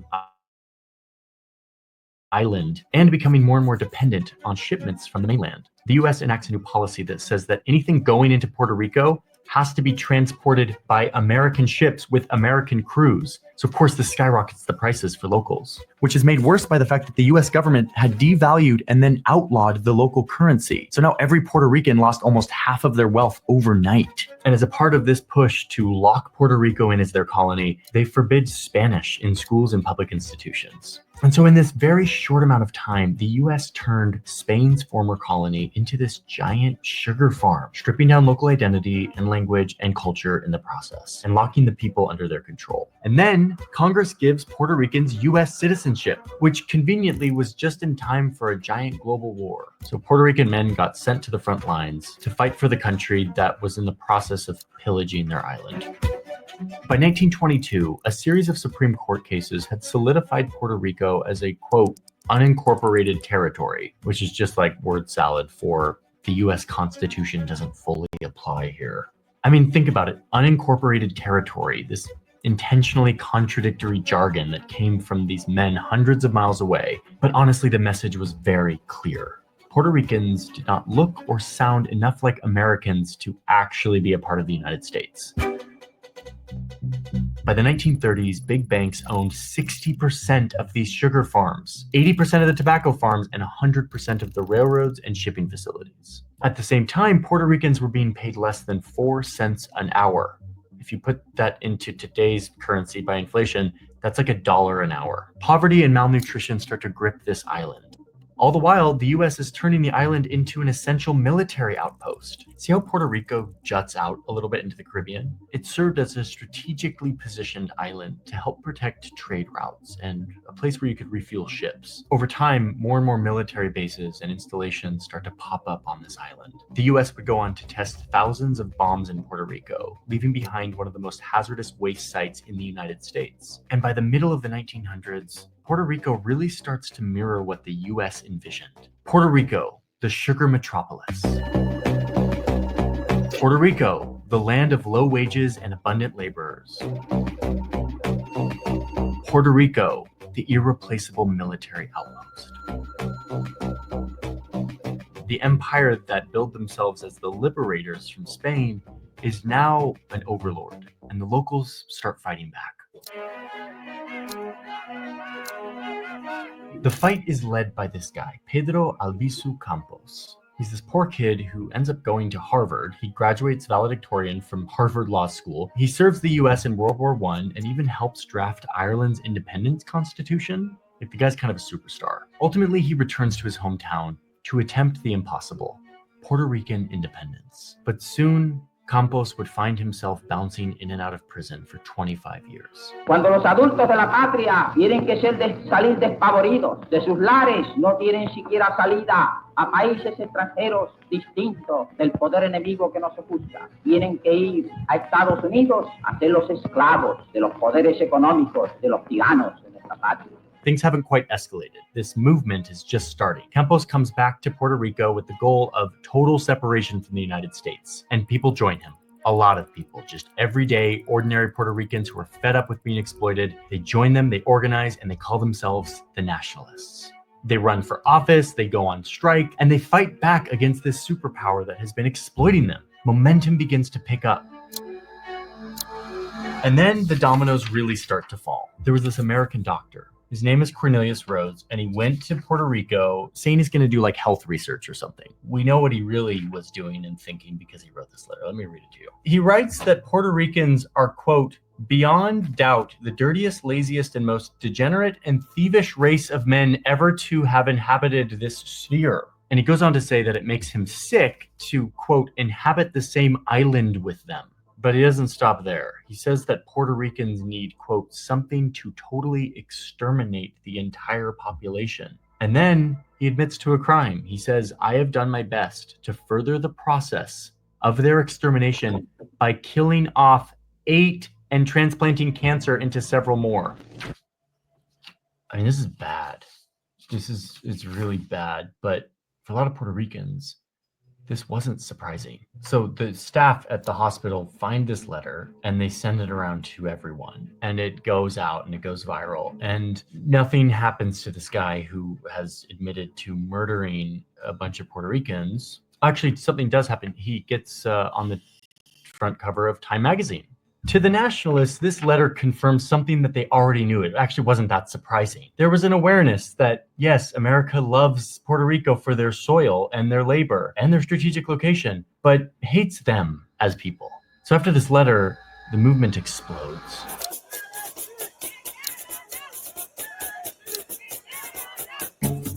island and becoming more and more dependent on shipments from the mainland. The US enacts a new policy that says that anything going into Puerto Rico has to be transported by American ships with American crews. So of course this skyrockets the prices for locals, which is made worse by the fact that the US government had devalued and then outlawed the local currency. So now every Puerto Rican lost almost half of their wealth overnight. And as a part of this push to lock Puerto Rico in as their colony, they forbid Spanish in schools and public institutions. And so in this very short amount of time, the US turned Spain's former colony into this giant sugar farm, stripping down local identity and language and culture in the process, and locking the people under their control. And then Congress gives Puerto Ricans US citizenship, which conveniently was just in time for a giant global war. So Puerto Rican men got sent to the front lines to fight for the country that was in the process of pillaging their island. By 1922, a series of Supreme Court cases had solidified Puerto Rico as a, quote, unincorporated territory, which is just like word salad for the US Constitution doesn't fully apply here. I mean, think about it. Unincorporated territory, this intentionally contradictory jargon that came from these men hundreds of miles away. But honestly, the message was very clear. Puerto Ricans did not look or sound enough like Americans to actually be a part of the United States. By the 1930s, big banks owned 60% of these sugar farms, 80% of the tobacco farms, and 100% of the railroads and shipping facilities. At the same time, Puerto Ricans were being paid less than 4 cents an hour. If you put that into today's currency by inflation, that's like $1 an hour. Poverty and malnutrition start to grip this island. All the while, the US is turning the island into an essential military outpost. See how Puerto Rico juts out a little bit into the Caribbean? It served as a strategically positioned island to help protect trade routes and a place where you could refuel ships. Over time, more and more military bases and installations start to pop up on this island. The US would go on to test thousands of bombs in Puerto Rico, leaving behind one of the most hazardous waste sites in the United States. And by the middle of the 1900s, Puerto Rico really starts to mirror what the US envisioned. Puerto Rico, the sugar metropolis. Puerto Rico, the land of low wages and abundant laborers. Puerto Rico, the irreplaceable military outpost. The empire that billed themselves as the liberators from Spain is now an overlord, and the locals start fighting back. The fight is led by this guy, Pedro Albizu Campos. He's this poor kid who ends up going to Harvard. He graduates valedictorian from Harvard Law School. He serves the US in World War I and even helps draft Ireland's independence constitution. Like, the guy's kind of a superstar. Ultimately, he returns to his hometown to attempt the impossible, Puerto Rican independence. But soon, Campos would find himself bouncing in and out of prison for 25 years. Cuando los adultos de la patria tienen que salir despavoridos de sus lares, no tienen siquiera salida a países extranjeros distintos del poder enemigo que nos oculta. Tienen que ir a Estados Unidos a ser los esclavos de los poderes económicos de los tiranos de nuestra patria. Things haven't quite escalated. This movement is just starting. Campos comes back to Puerto Rico with the goal of total separation from the United States, and people join him. A lot of people, just everyday, ordinary Puerto Ricans who are fed up with being exploited. They join them, they organize, and they call themselves the Nationalists. They run for office, they go on strike, and they fight back against this superpower that has been exploiting them. Momentum begins to pick up. And then the dominoes really start to fall. There was this American doctor. His name is Cornelius Rhodes, and he went to Puerto Rico saying he's going to do like health research or something. We know what he really was doing and thinking because he wrote this letter. Let me read it to you. He writes that Puerto Ricans are, quote, beyond doubt the dirtiest, laziest, and most degenerate and thievish race of men ever to have inhabited this sphere. And he goes on to say that it makes him sick to, quote, inhabit the same island with them. But he doesn't stop there. He says that Puerto Ricans need, quote, something to totally exterminate the entire population. And then he admits to a crime. He says, I have done my best to further the process of their extermination by killing off 8 and transplanting cancer into several more. I mean, this is bad. It's really bad. But for a lot of Puerto Ricans, this wasn't surprising. So the staff at the hospital find this letter and they send it around to everyone. And it goes out and it goes viral. And nothing happens to this guy who has admitted to murdering a bunch of Puerto Ricans. Actually, something does happen. He gets on the front cover of Time magazine. To the nationalists, this letter confirms something that they already knew. It actually wasn't that surprising. There was an awareness that, yes, America loves Puerto Rico for their soil and their labor and their strategic location, but hates them as people. So after this letter, the movement explodes.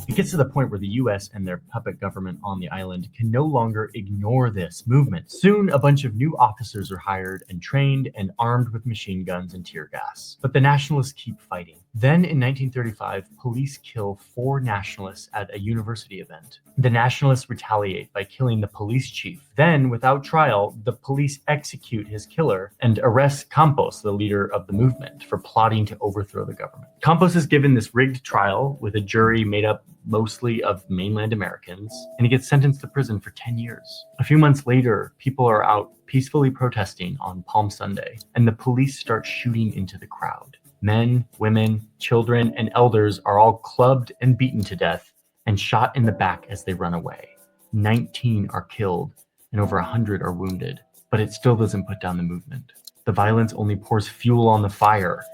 It gets to the point where the US and their puppet government on the island can no longer ignore this movement. Soon, a bunch of new officers are hired and trained and armed with machine guns and tear gas. But the nationalists keep fighting. Then in 1935, police kill 4 nationalists at a university event. The nationalists retaliate by killing the police chief. Then, without trial, the police execute his killer and arrest Campos, the leader of the movement, for plotting to overthrow the government. Campos is given this rigged trial with a jury made up mostly of mainland Americans, and he gets sentenced to prison for 10 years. A few months later, people are out peacefully protesting on Palm Sunday, and the police start shooting into the crowd. Men, women, children, and elders are all clubbed and beaten to death and shot in the back as they run away. 19 are killed and over 100 are wounded, but it still doesn't put down the movement. The violence only pours fuel on the fire.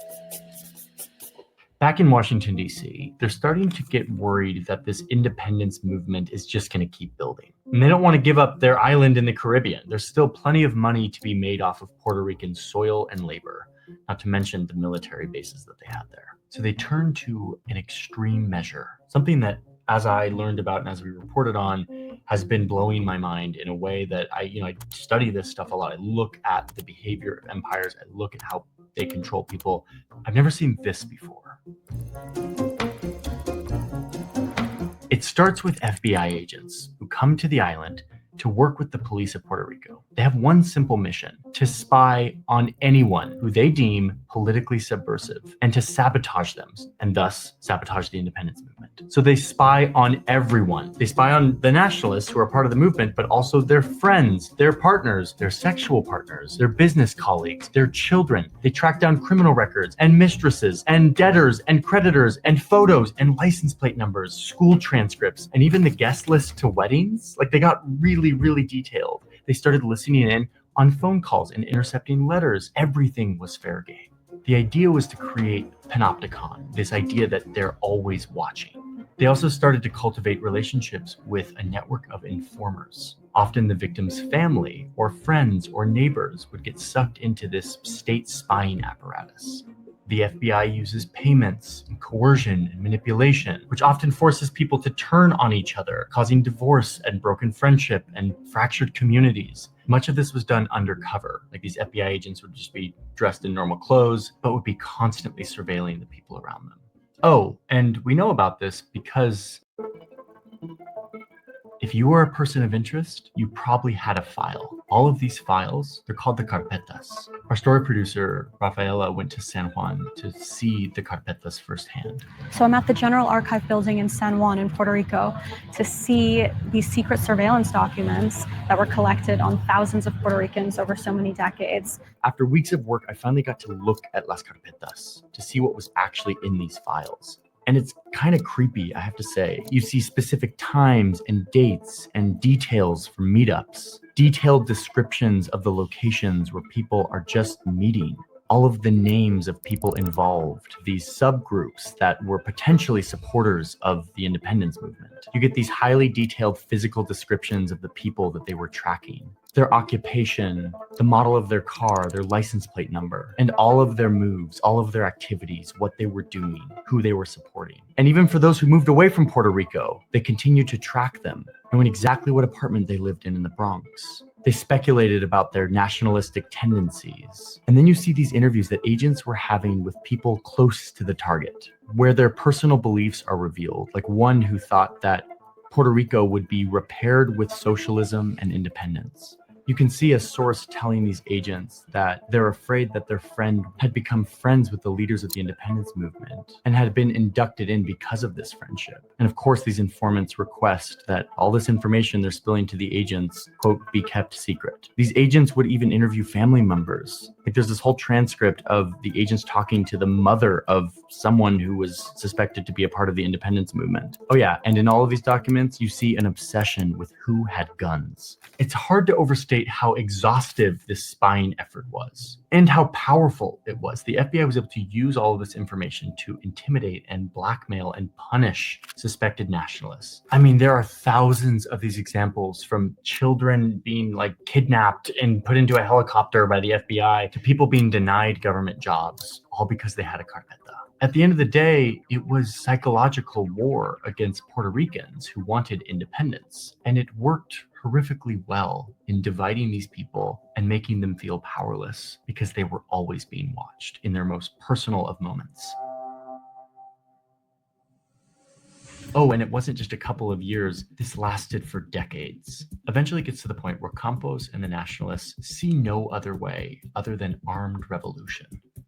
Back in Washington, D.C., they're starting to get worried that this independence movement is just going to keep building. And they don't want to give up their island in the Caribbean. There's still plenty of money to be made off of Puerto Rican soil and labor, not to mention the military bases that they had there. So they turn to an extreme measure, something that, as I learned about and as we reported on, has been blowing my mind in a way that I study this stuff a lot. I look at the behavior of empires. I look at how they control people. I've never seen this before. It starts with FBI agents who come to the island to work with the police of Puerto Rico. They have one simple mission: to spy on anyone who they deem politically subversive and to sabotage them, and thus sabotage the independence movement. So they spy on everyone. They spy on the nationalists who are part of the movement, but also their friends, their partners, their sexual partners, their business colleagues, their children. They track down criminal records and mistresses and debtors and creditors and photos and license plate numbers, school transcripts, and even the guest list to weddings. Like, they got really, really detailed. They started listening in on phone calls and intercepting letters. Everything was fair game. The idea was to create panopticon, this idea that they're always watching. They also started to cultivate relationships with a network of informers. Often the victim's family or friends or neighbors would get sucked into this state spying apparatus. The FBI uses payments and coercion and manipulation, which often forces people to turn on each other, causing divorce and broken friendship and fractured communities. Much of this was done undercover. Like, these FBI agents would just be dressed in normal clothes, but would be constantly surveilling the people around them. Oh, and we know about this because if you were a person of interest, you probably had a file. All of these files, they're called the carpetas. Our story producer, Rafaela, went to San Juan to see the carpetas firsthand. So I'm at the General Archive building in San Juan in Puerto Rico to see these secret surveillance documents that were collected on thousands of Puerto Ricans over so many decades. After weeks of work, I finally got to look at las carpetas to see what was actually in these files. And it's kind of creepy, I have to say. You see specific times and dates and details from meetups, detailed descriptions of the locations where people are just meeting, all of the names of people involved, these subgroups that were potentially supporters of the independence movement. You get these highly detailed physical descriptions of the people that they were tracking, their occupation, the model of their car, their license plate number, and all of their moves, all of their activities, what they were doing, who they were supporting. And even for those who moved away from Puerto Rico, they continued to track them, knowing exactly what apartment they lived in the Bronx, They speculated about their nationalistic tendencies. And then you see these interviews that agents were having with people close to the target, where their personal beliefs are revealed, like one who thought that Puerto Rico would be repaired with socialism and independence. You can see a source telling these agents that they're afraid that their friend had become friends with the leaders of the independence movement and had been inducted in because of this friendship. And of course, these informants request that all this information they're spilling to the agents, quote, be kept secret. These agents would even interview family members. Like there's this whole transcript of the agents talking to the mother of someone who was suspected to be a part of the independence movement. Oh yeah, and in all of these documents, you see an obsession with who had guns. It's hard to overstate how exhaustive this spying effort was and how powerful it was. The FBI was able to use all of this information to intimidate and blackmail and punish suspected nationalists. I mean, there are thousands of these examples, from children being like kidnapped and put into a helicopter by the FBI to people being denied government jobs, all because they had a carpeta. At the end of the day, it was psychological war against Puerto Ricans who wanted independence, and it worked horrifically well in dividing these people and making them feel powerless because they were always being watched in their most personal of moments. Oh, and it wasn't just a couple of years. This lasted for decades. Eventually it gets to the point where Campos and the nationalists see no other way other than armed revolution.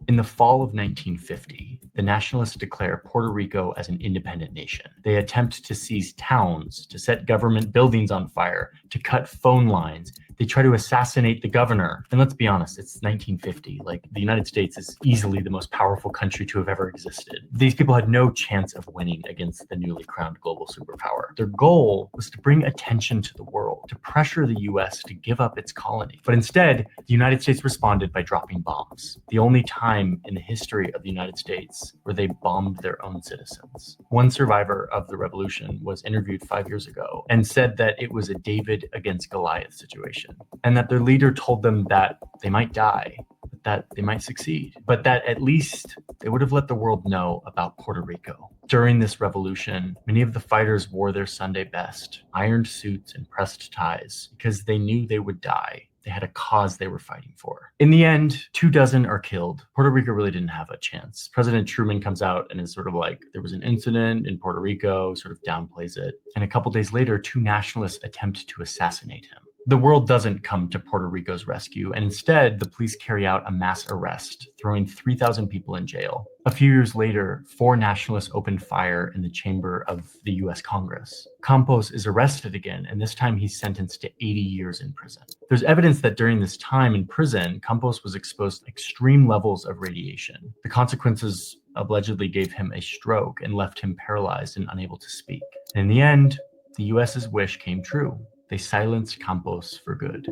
In the fall of 1950, the nationalists declare Puerto Rico as an independent nation. They attempt to seize towns, to set government buildings on fire, to cut phone lines. They try to assassinate the governor. And let's be honest, it's 1950. Like, the United States is easily the most powerful country to have ever existed. These people had no chance of winning against the newly crowned global superpower. Their goal was to bring attention to the world, to pressure the US to give up its colony. But instead, the United States responded by dropping bombs. The only time in the history of the United States where they bombed their own citizens. One survivor of the revolution was interviewed 5 years ago and said that it was a David against Goliath situation, and that their leader told them that they might die, but that they might succeed, but that at least they would have let the world know about Puerto Rico. During this revolution, many of the fighters wore their Sunday best, ironed suits and pressed ties, because they knew they would die. They had a cause they were fighting for. In the end, 24 are killed. Puerto Rico really didn't have a chance. President Truman comes out and is sort of like, there was an incident in Puerto Rico, sort of downplays it. And a couple days later, 2 nationalists attempt to assassinate him. The world doesn't come to Puerto Rico's rescue, and instead, the police carry out a mass arrest, throwing 3,000 people in jail. A few years later, 4 nationalists opened fire in the chamber of the US Congress. Campos is arrested again, and this time he's sentenced to 80 years in prison. There's evidence that during this time in prison, Campos was exposed to extreme levels of radiation. The consequences allegedly gave him a stroke and left him paralyzed and unable to speak. And in the end, the US's wish came true. They silenced Campos for good.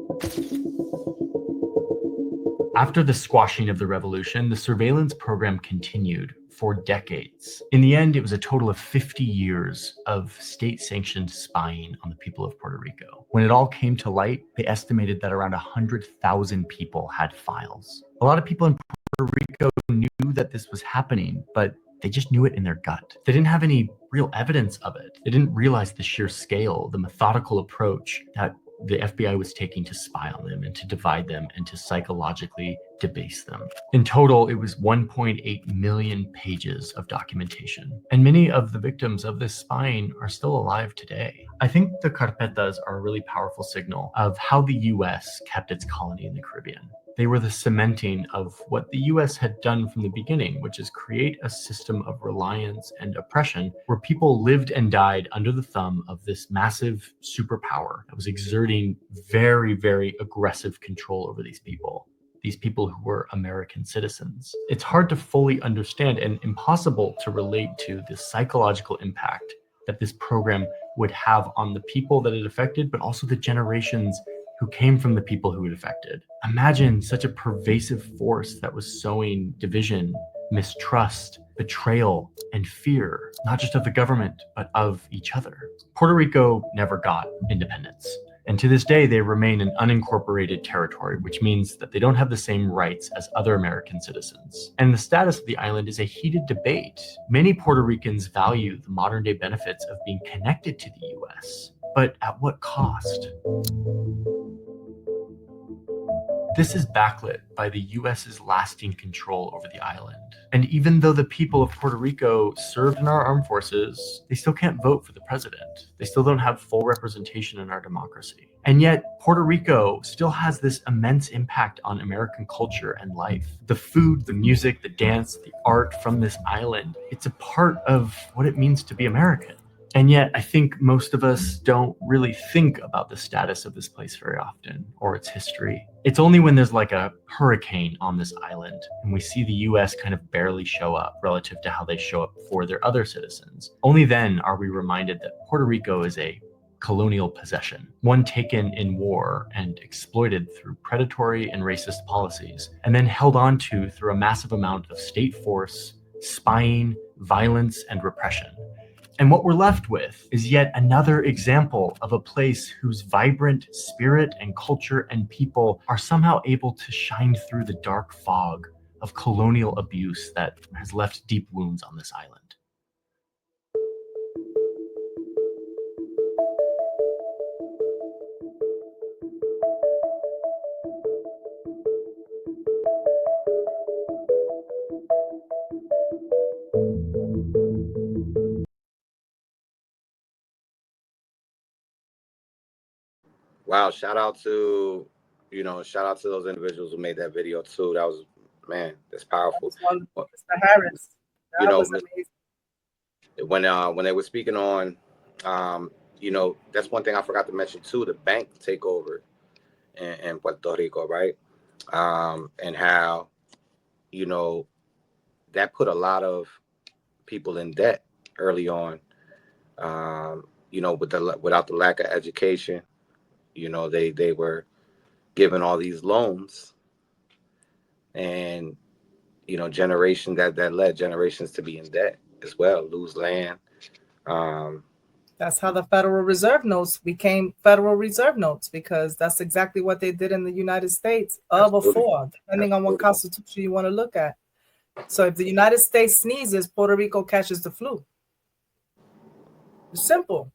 After the squashing of the revolution, the surveillance program continued for decades. In the end, it was a total of 50 years of state-sanctioned spying on the people of Puerto Rico. When it all came to light, they estimated that around 100,000 people had files. A lot of people in Puerto Rico knew that this was happening, but they just knew it in their gut. They didn't have any real evidence of it. They didn't realize the sheer scale, the methodical approach that the FBI was taking to spy on them and to divide them and to psychologically debase them. In total, it was 1.8 million pages of documentation. And many of the victims of this spying are still alive today. I think the carpetas are a really powerful signal of how the US kept its colony in the Caribbean. They were the cementing of what the US had done from the beginning, which is create a system of reliance and oppression where people lived and died under the thumb of this massive superpower that was exerting very, very aggressive control over these people who were American citizens. It's hard to fully understand and impossible to relate to the psychological impact that this program would have on the people that it affected, but also the generations who came from the people who it affected. Imagine such a pervasive force that was sowing division, mistrust, betrayal, and fear, not just of the government, but of each other. Puerto Rico never got independence. And to this day, they remain an unincorporated territory, which means that they don't have the same rights as other American citizens. And the status of the island is a heated debate. Many Puerto Ricans value the modern day benefits of being connected to the US, but at what cost? This is backlit by the US's lasting control over the island. And even though the people of Puerto Rico served in our armed forces, they still can't vote for the president. They still don't have full representation in our democracy. And yet, Puerto Rico still has this immense impact on American culture and life. The food, the music, the dance, the art from this island, it's a part of what it means to be American. And yet, I think most of us don't really think about the status of this place very often or its history. It's only when there's like a hurricane on this island and we see the US kind of barely show up relative to how they show up for their other citizens. Only then are we reminded that Puerto Rico is a colonial possession, one taken in war and exploited through predatory and racist policies, and then held on to through a massive amount of state force, spying, violence, and repression. And what we're left with is yet another example of a place whose vibrant spirit and culture and people are somehow able to shine through the dark fog of colonial abuse that has left deep wounds on this island. Wow, shout out to those individuals who made that video too. That was, man, that's powerful. Mr. Harris. That was amazing. When they were speaking on, that's one thing I forgot to mention too, the bank takeover in Puerto Rico, right? And how, that put a lot of people in debt early on, without the lack of education. They were given all these loans, and generation that led generations to be in debt as well, lose land. That's how the Federal Reserve notes became Federal Reserve notes, because that's exactly what they did in the United States before, depending on what constitution you want to look at. So if the United States sneezes, Puerto Rico catches the flu. It's simple.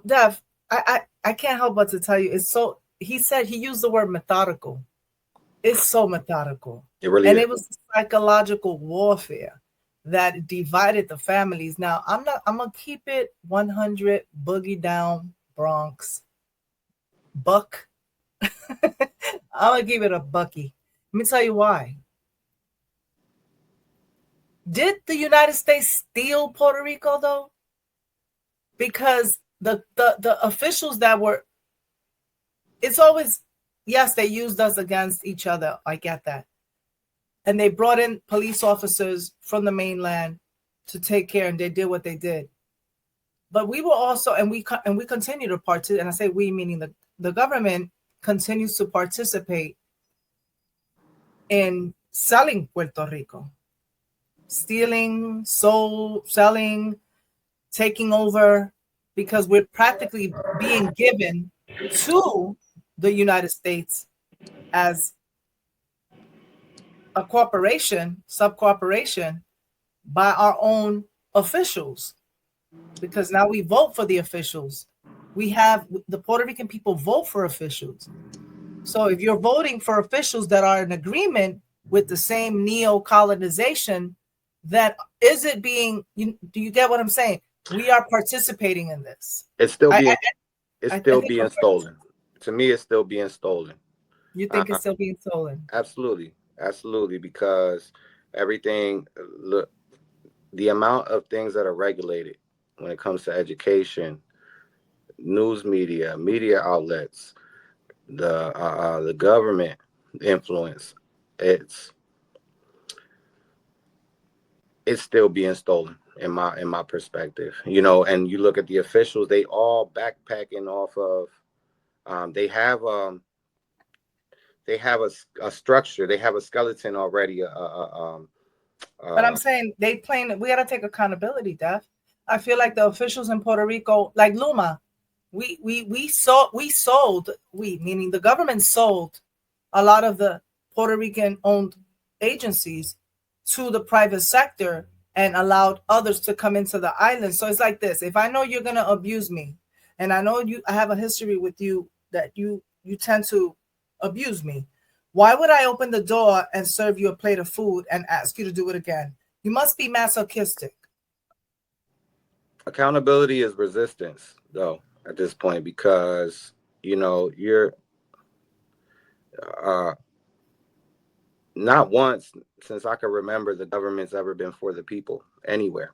Dev, I can't help but to tell you, it's so, he used the word methodical. It's so methodical. It really is. It was psychological warfare that divided the families. Now, I'm going to keep it 100, boogie down, Bronx, buck. I'm going to give it a bucky. Let me tell you why. Did the United States steal Puerto Rico, though? Because the officials that were, it's always, yes, they used us against each other. I get that. And they brought in police officers from the mainland to take care, and they did what they did. But we were also, and we continue to participate, and I say we, meaning the government continues to participate in selling Puerto Rico, stealing, selling, taking over, because we're practically being given to the United States as a corporation, sub-corporation, by our own officials, because now we vote for the officials. We have the Puerto Rican people vote for officials. So if you're voting for officials that are in agreement with the same neo-colonization, that is it being, do you get what I'm saying? We are participating in this. It's still being stolen. To me, it's still being stolen. You think it's still being stolen? Absolutely, because everything, look, the amount of things that are regulated when it comes to education, news media, media outlets, the government influence, it's still being stolen in my perspective. And you look at the officials, they all backpacking off of they have a structure, they have a skeleton already. But I'm saying we got to take accountability, Def. I feel like the officials in Puerto Rico, like LUMA, meaning the government sold a lot of the Puerto Rican owned agencies to the private sector and allowed others to come into the island. So it's like this: if I know you're going to abuse me, and I know I have a history with you that you tend to abuse me. Why would I open the door and serve you a plate of food and ask you to do it again? You must be masochistic. Accountability is resistance, though, at this point, because, you know, you're not once since I can remember the government's ever been for the people anywhere.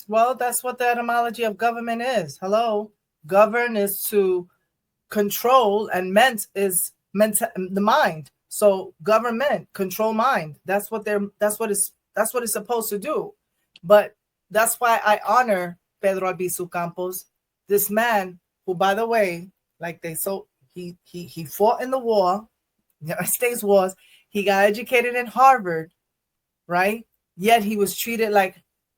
Well, that's what the etymology of government is. Hello. Govern is to control, and ment is the mind. So government, control mind. That's what it's supposed to do. But that's why I honor Pedro Albizu Campos, this man who, by the way, like he fought in the war, the United States wars. He got educated in Harvard, right? Yet he was treated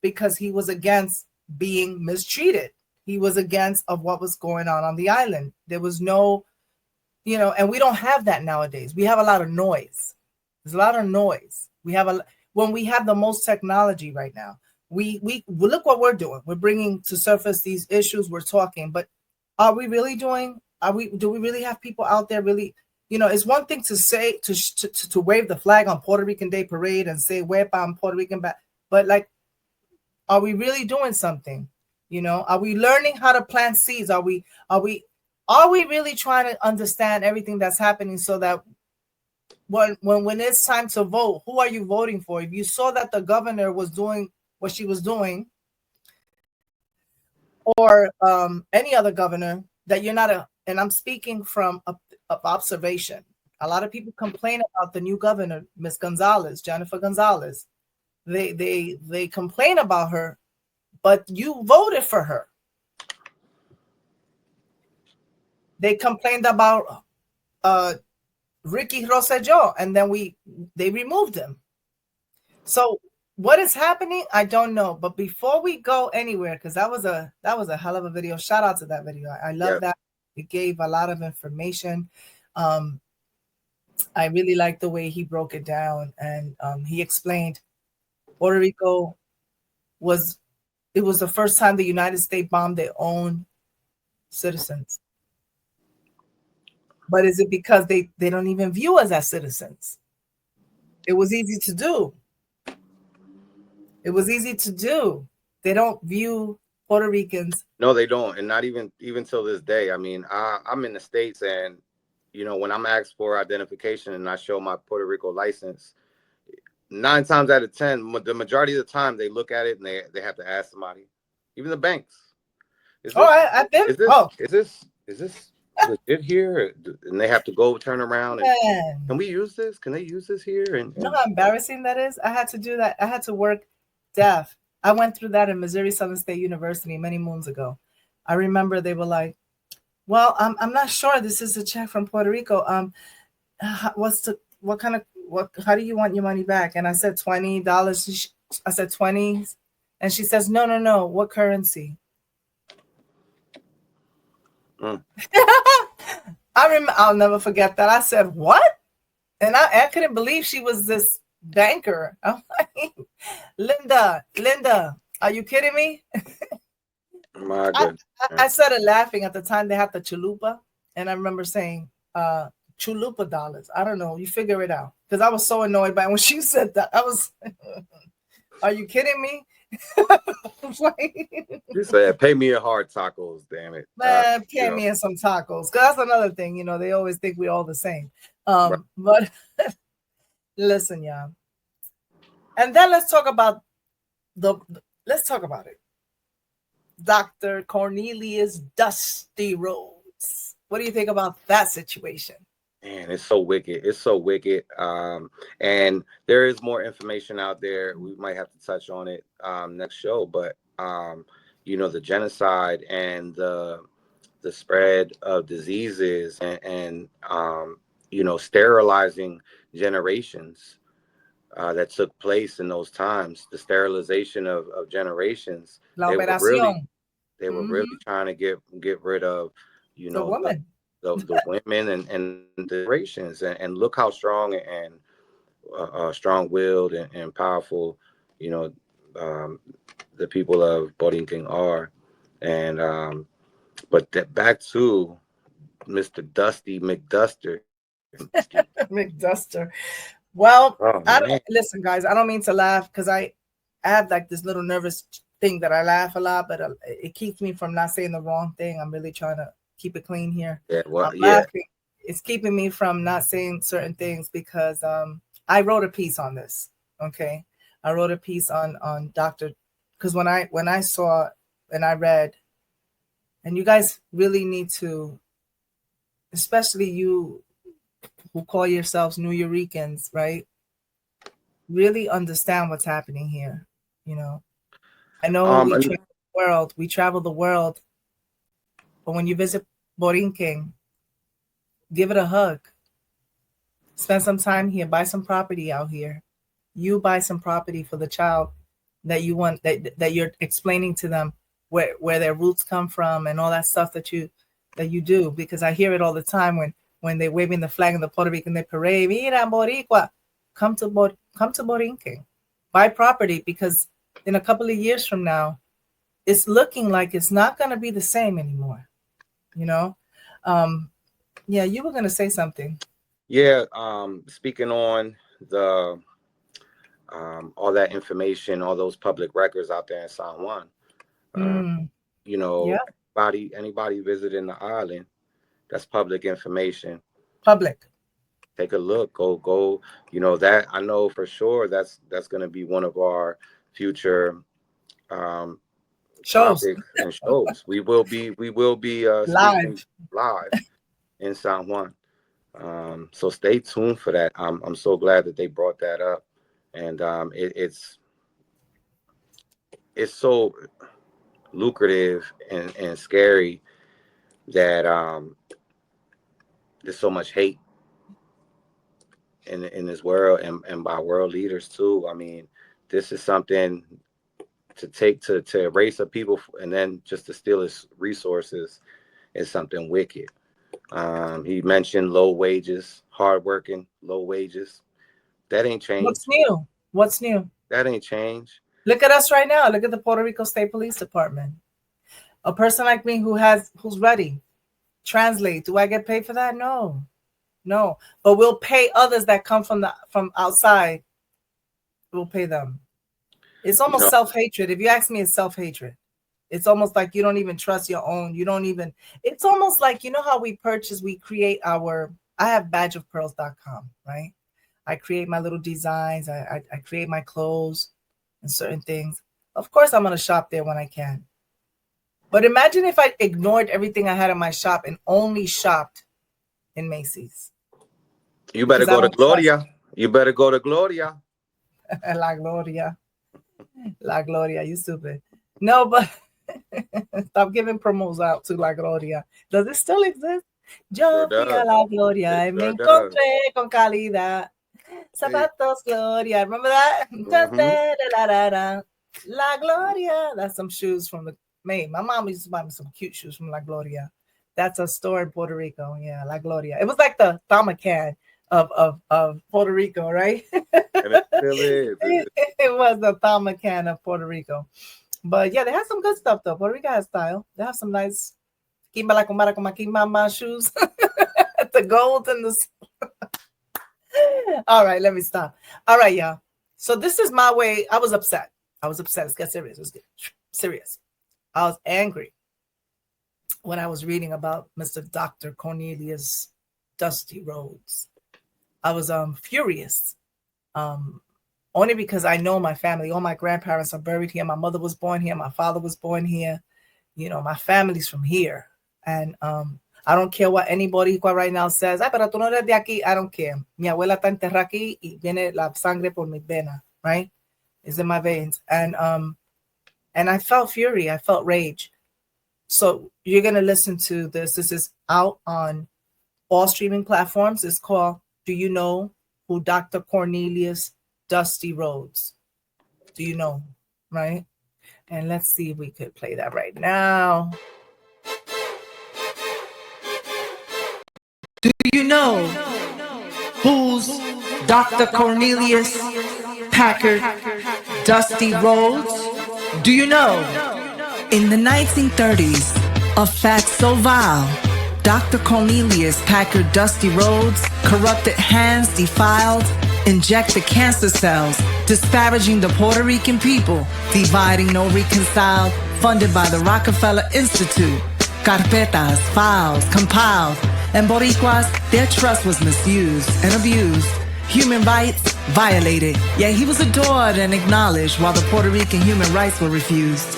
because he was against being mistreated. He was against of what was going on the island. There was no, and we don't have that nowadays. We have a lot of noise. There's a lot of noise. When we have the most technology right now. We look what we're doing. We're bringing to surface these issues. We're talking, but are we really doing? Do we really have people out there really? It's one thing to say to wave the flag on Puerto Rican Day Parade and say "Wepa, I'm Puerto Rican," but are we really doing something? Are we learning how to plant seeds? Are we really trying to understand everything that's happening so that when it's time to vote, who are you voting for? If you saw that the governor was doing what she was doing, or any other governor, that you're not and I'm speaking from observation. A lot of people complain about the new governor, Miss Gonzalez, Jennifer Gonzalez. They complain about her, but you voted for her. They complained about Ricky Rosselló, and then they removed him. So what is happening? I don't know. But before we go anywhere, because that was a hell of a video. Shout out to that video. I love that. It gave a lot of information. I really like the way he broke it down, and he explained Puerto Rico was the first time the United States bombed their own citizens. But is it because they don't even view us as citizens? It was easy to do. It was easy to do. They don't view Puerto Ricans. No, they don't. And not even till this day. I mean, I'm in the States, and, when I'm asked for identification and I show my Puerto Rico license, 9 times out of 10, the majority of the time they look at it and they have to ask somebody, even the banks. Is this legit here? And they have to go turn around and can we use this? Can they use this here? And you know how embarrassing that is? I had to do that. I had to work deaf. I went through that in Missouri Southern State University many moons ago. I remember they were like, well, I'm not sure this is a check from Puerto Rico. How do you want your money back? And I said $20. I said 20. And she says, no. What currency? I'll never forget that. I said, what? And I couldn't believe she was this banker. I'm like, Linda, are you kidding me? My goodness. I started laughing at the time. They had the chalupa, and I remember saying chalupa dollars. I don't know. You figure it out, because I was so annoyed by when she said that. I was, are you kidding me? You said, pay me in hard tacos, damn it. Man, pay me in some tacos. Because that's another thing, they always think we're all the same. Right. But listen, y'all. And then let's talk about it. Dr. Cornelius Dusty Rhodes. What do you think about that situation? Man, it's so wicked. It's so wicked. And there is more information out there. We might have to touch on it next show. But, the genocide and the spread of diseases and sterilizing generations that took place in those times, the sterilization of generations. They were really trying to get rid of, the woman. The women and the generations, and look how strong and strong-willed and powerful, the people of Boriken are. And but back to Mr. Dusty McDuster. McDuster. Well, Oh, I man. don't listen, guys. I don't mean to laugh because I have like this little nervous thing that I laugh a lot, but it keeps me from not saying the wrong thing. I'm really trying to keep it clean here. Yeah, well, I'm laughing. It's keeping me from not saying certain things because I wrote a piece on this. Okay, I wrote a piece on Dr. Because when I saw and I read, and you guys really need to, especially you who call yourselves New Yorkers, right? Really understand what's happening here. You know, I know we travel the world, but when you visit Boriken, give it a hug. Spend some time here, buy some property out here. You buy some property for the child that you want, that you're explaining to them where their roots come from and all that stuff that you do, because I hear it all the time when they're waving the flag in the Puerto Rican they parade. Mira, Boricua, come to Borinquen, buy property, because in a couple of years from now, it's looking like it's not going to be the same anymore. You know, yeah, you were going to say something. Yeah, speaking on the all that information, all those public records out there in San Juan. You know, yeah. Anybody visiting the island, that's public information. Public. Take a look. Go. You know, that I know for sure that's going to be one of our future shows topics and shows. We will be live in San Juan. So stay tuned for that. I'm so glad that they brought that up, and it's so lucrative and scary that there's so much hate in this world and by world leaders too. I mean, this is something to take to erase a people and then just to steal his resources is something wicked. He mentioned low wages, hardworking, low wages. That ain't changed. What's new? That ain't changed. Look at us right now. Look at the Puerto Rico State Police Department. A person like me who's ready. Translate. Do I get paid for that? No. But we'll pay others that come from outside. We'll pay them. It's almost self-hatred. If you ask me, it's self-hatred. It's almost like you don't even trust your own. It's almost like, you know how we create I have badgeofpearls.com, right? I create my little designs. I create my clothes and certain things. Of course, I'm going to shop there when I can. But imagine if I ignored everything I had in my shop and only shopped in Macy's. You better go to Gloria. You better go to Gloria. La Gloria, you stupid. No, but stop giving promos out to La Gloria. Does it still exist? Yo fui a La Gloria y me encontré con calidad. Zapatos Gloria. Remember that? Mm-hmm. La Gloria. That's some shoes from my mom used to buy me some cute shoes from La Gloria. That's a store in Puerto Rico. Yeah, La Gloria. It was like the Thamacan of Puerto Rico, right? And it still is. It was the Thamacan of Puerto Rico. But yeah, they have some good stuff though. Puerto Rico has style. They have some nice shoes. The gold and the all right, let me stop. All right, y'all. So this is my way. I was upset. Let's get serious. Let's get serious. I was angry when I was reading about Mr. Dr. Cornelius Dusty Rhodes. I was furious. Only because I know my family. All my grandparents are buried here. My mother was born here. My father was born here. You know, my family's from here. And I don't care what anybody right now says. Ay, pero tú no eres de aquí. I don't care. Mi abuela está enterrada aquí y viene la sangre por mi vena, right? It's in my veins. And I felt fury. I felt rage. So you're going to listen to this. This is out on all streaming platforms. It's called Do You Know Who Dr. Cornelius Dusty Rhodes? Do you know? Right? And let's see if we could play that right now. Do you know who's Dr. Cornelius Packard Dusty Rhodes? Do you know? In the 1930s, a fact so vile Dr. Cornelius Packard dusty roads, corrupted hands defiled, injected cancer cells, disparaging the Puerto Rican people, dividing no reconciled, funded by the Rockefeller Institute. Carpetas, files, compiled, and Boricuas, their trust was misused and abused. Human rights violated, yet he was adored and acknowledged while the Puerto Rican human rights were refused.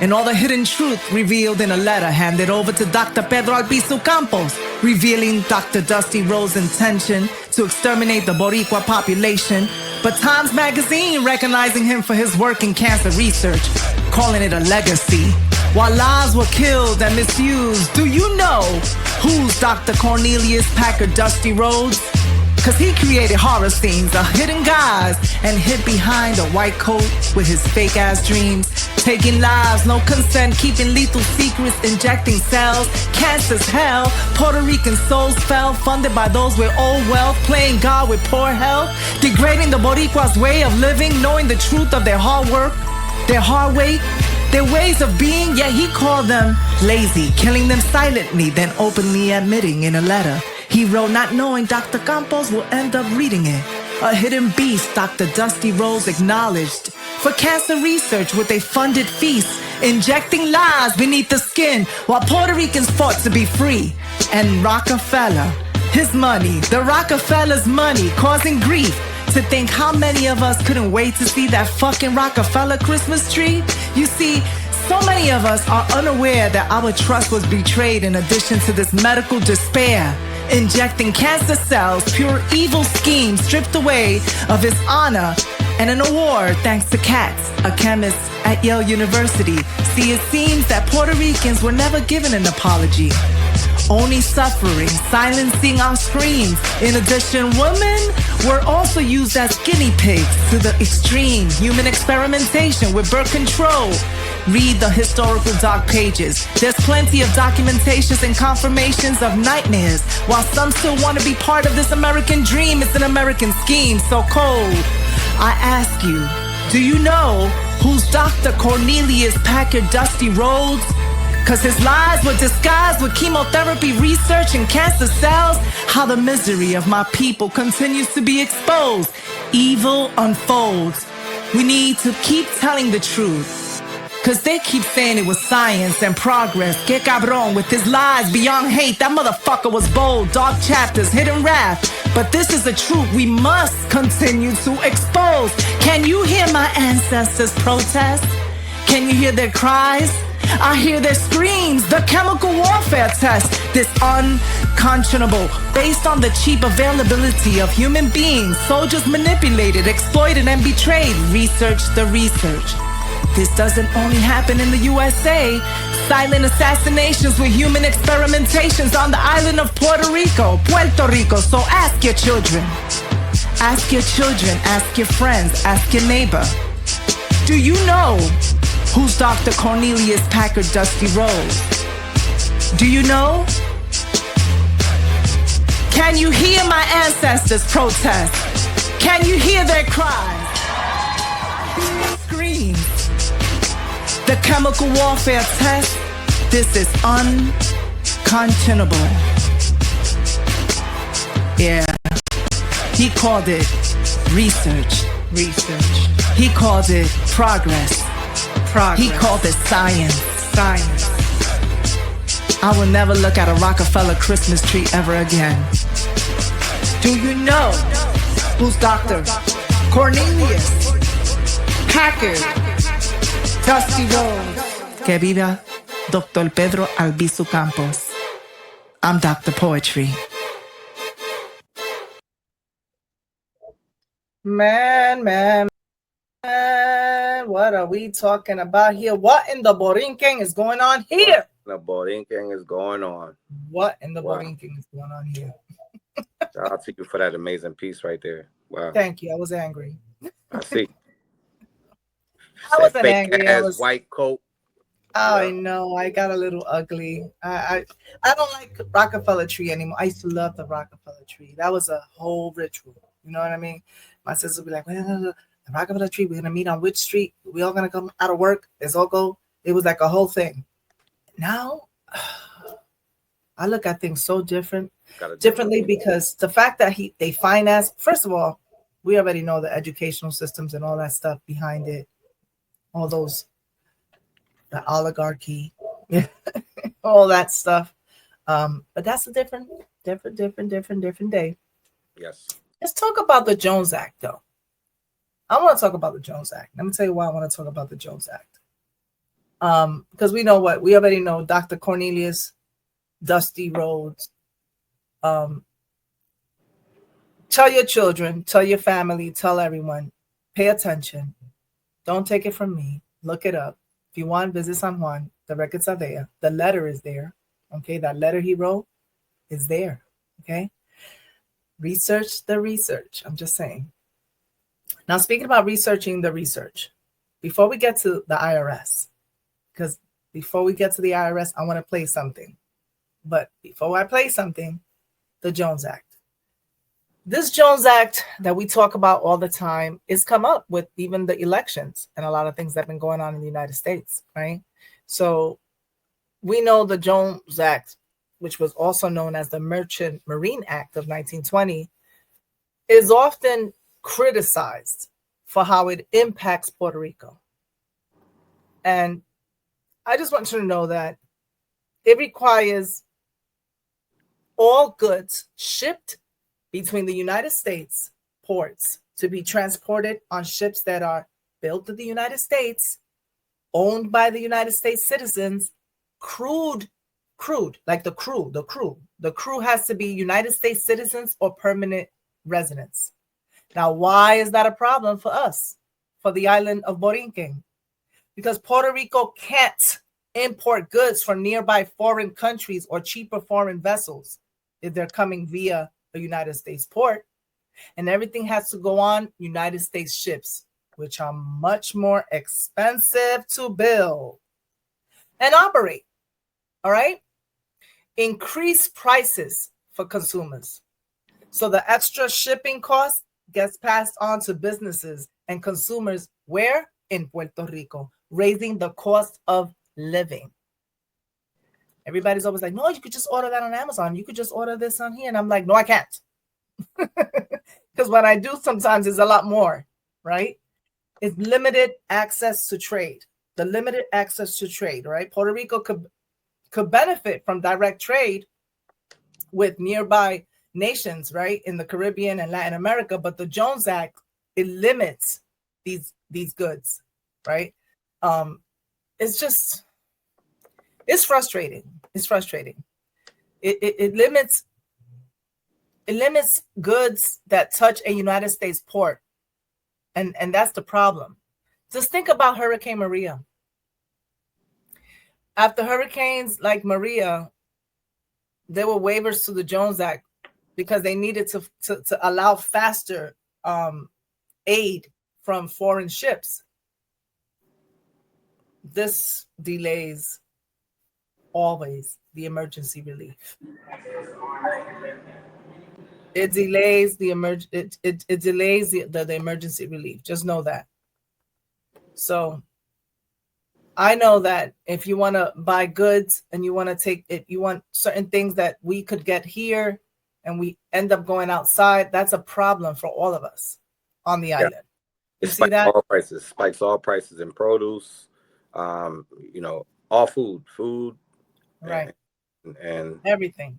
And all the hidden truth revealed in a letter handed over to Dr. Pedro Albizu Campos, revealing Dr. Dusty Rose's intention to exterminate the Boricua population, but Times Magazine recognizing him for his work in cancer research, calling it a legacy. While lives were killed and misused, do you know who's Dr. Cornelius Packard Dusty Rhodes? Cause he created horror scenes of hidden guys and hid behind a white coat with his fake ass dreams. Taking lives, no consent, keeping lethal secrets, injecting cells, cancer's hell. Puerto Rican souls fell, funded by those with old wealth, playing God with poor health, degrading the Boricua's way of living, knowing the truth of their hard work, their hard weight, their ways of being, yet he called them lazy, killing them silently, then openly admitting in a letter he wrote, not knowing Dr. Campos will end up reading it. A hidden beast Dr. Dusty Rose acknowledged for cancer research with a funded feast, injecting lies beneath the skin while Puerto Ricans fought to be free. And Rockefeller, his money, the Rockefeller's money, causing grief. To think how many of us couldn't wait to see that fucking Rockefeller Christmas tree. You see, so many of us are unaware that our trust was betrayed in addition to this medical despair. Injecting cancer cells, pure evil schemes stripped away of his honor and an award thanks to Katz, a chemist at Yale University. See, it seems that Puerto Ricans were never given an apology. Only suffering, silencing our screams. In addition, women were also used as guinea pigs to the extreme. Human experimentation with birth control. Read the historical dark pages. There's plenty of documentations and confirmations of nightmares. While some still want to be part of this American dream, it's an American scheme so cold. I ask you, do you know who's Dr. Cornelius Packard Dusty Rhodes? Cause his lies were disguised with chemotherapy research and cancer cells. How the misery of my people continues to be exposed. Evil unfolds. We need to keep telling the truth. Cause they keep saying it was science and progress. Que cabron with his lies beyond hate. That motherfucker was bold, dark chapters, hidden wrath. But this is the truth we must continue to expose. Can you hear my ancestors protest? Can you hear their cries? I hear their screams, the chemical warfare test. This unconscionable, based on the cheap availability of human beings. Soldiers manipulated, exploited, and betrayed. Research the research. This doesn't only happen in the USA. Silent assassinations with human experimentations on the island of Puerto Rico. So ask your children. Ask your children, ask your friends, ask your neighbor. Do you know who's Dr. Cornelius Packard Dusty Rose? Do you know? Can you hear my ancestors protest? Can you hear their cries? Screams. The chemical warfare test. This is unconscionable. Yeah. He called it research. He called it progress. He called it science. I will never look at a Rockefeller Christmas tree ever again. Do you know who's Dr. Cornelius Packard Dusty Rose? Que viva Dr. Pedro Albizu Campos. I'm Dr. Poetry. Man, what are we talking about here? What in the Boriken is going on here? The Boriken is going on. What in the Boriken is going on here? Shout out to you for that amazing piece right there. Wow. Thank you. I was angry. I see. I wasn't angry. I was white coat. Oh, I know. I got a little ugly. I don't like Rockefeller tree anymore. I used to love the Rockefeller tree. That was a whole ritual. You know what I mean? My sister would be like, well, the Rockefeller tree, we're going to meet on which street? We all going to come out of work? Let's all go. It was like a whole thing. Now, I look at things so differently because the fact that they finance, first of all, we already know the educational systems and all that stuff behind it, all those, the oligarchy, all that stuff. But that's a different day. Yes. Let's talk about the Jones Act, though. I want to talk about the Jones Act. Let me tell you why I want to talk about the Jones Act. Because we already know Dr. Cornelius, Dusty Rhodes. Tell your children, tell your family, tell everyone, pay attention. Don't take it from me. Look it up. If you want, visit San Juan. The records are there. The letter is there. Okay, that letter he wrote is there. Okay, research the research. I'm just saying. Now, speaking about researching the research, before we get to the IRS, because before we get to the IRS, I want to play something. But before I play something, the Jones Act. This Jones Act that we talk about all the time is come up with even the elections and a lot of things that have been going on in the United States, right? So we know the Jones Act, which was also known as the Merchant Marine Act of 1920, is often criticized for how it impacts Puerto Rico. And I just want you to know that it requires all goods shipped between the United States ports to be transported on ships that are built in the United States, owned by the United States citizens, crewed, like the crew. The crew has to be United States citizens or permanent residents. Now, why is that a problem for us, for the island of Boriken? Because Puerto Rico can't import goods from nearby foreign countries or cheaper foreign vessels if they're coming via a United States port, and everything has to go on United States ships, which are much more expensive to build and operate. All right? Increase prices for consumers. So the extra shipping cost gets passed on to businesses and consumers where? In Puerto Rico, raising the cost of living. Everybody's always like, no, you could just order that on Amazon. You could just order this on here. And I'm like, no, I can't. Because what I do sometimes is a lot more, right? It's limited access to trade. The limited access to trade, right? Puerto Rico could benefit from direct trade with nearby nations, right? In the Caribbean and Latin America. But the Jones Act, it limits these goods, right? It's frustrating. It's frustrating. It limits goods that touch a United States port. And that's the problem. Just think about Hurricane Maria. After hurricanes like Maria, there were waivers to the Jones Act because they needed to allow faster aid from foreign ships. This delays always the emergency relief. It delays the emergency relief. Just know that. So I know that if you want to buy goods and you want to take it, you want certain things that we could get here and we end up going outside, that's a problem for all of us on the island. You see that? Spikes all prices in produce, all food, right, and everything.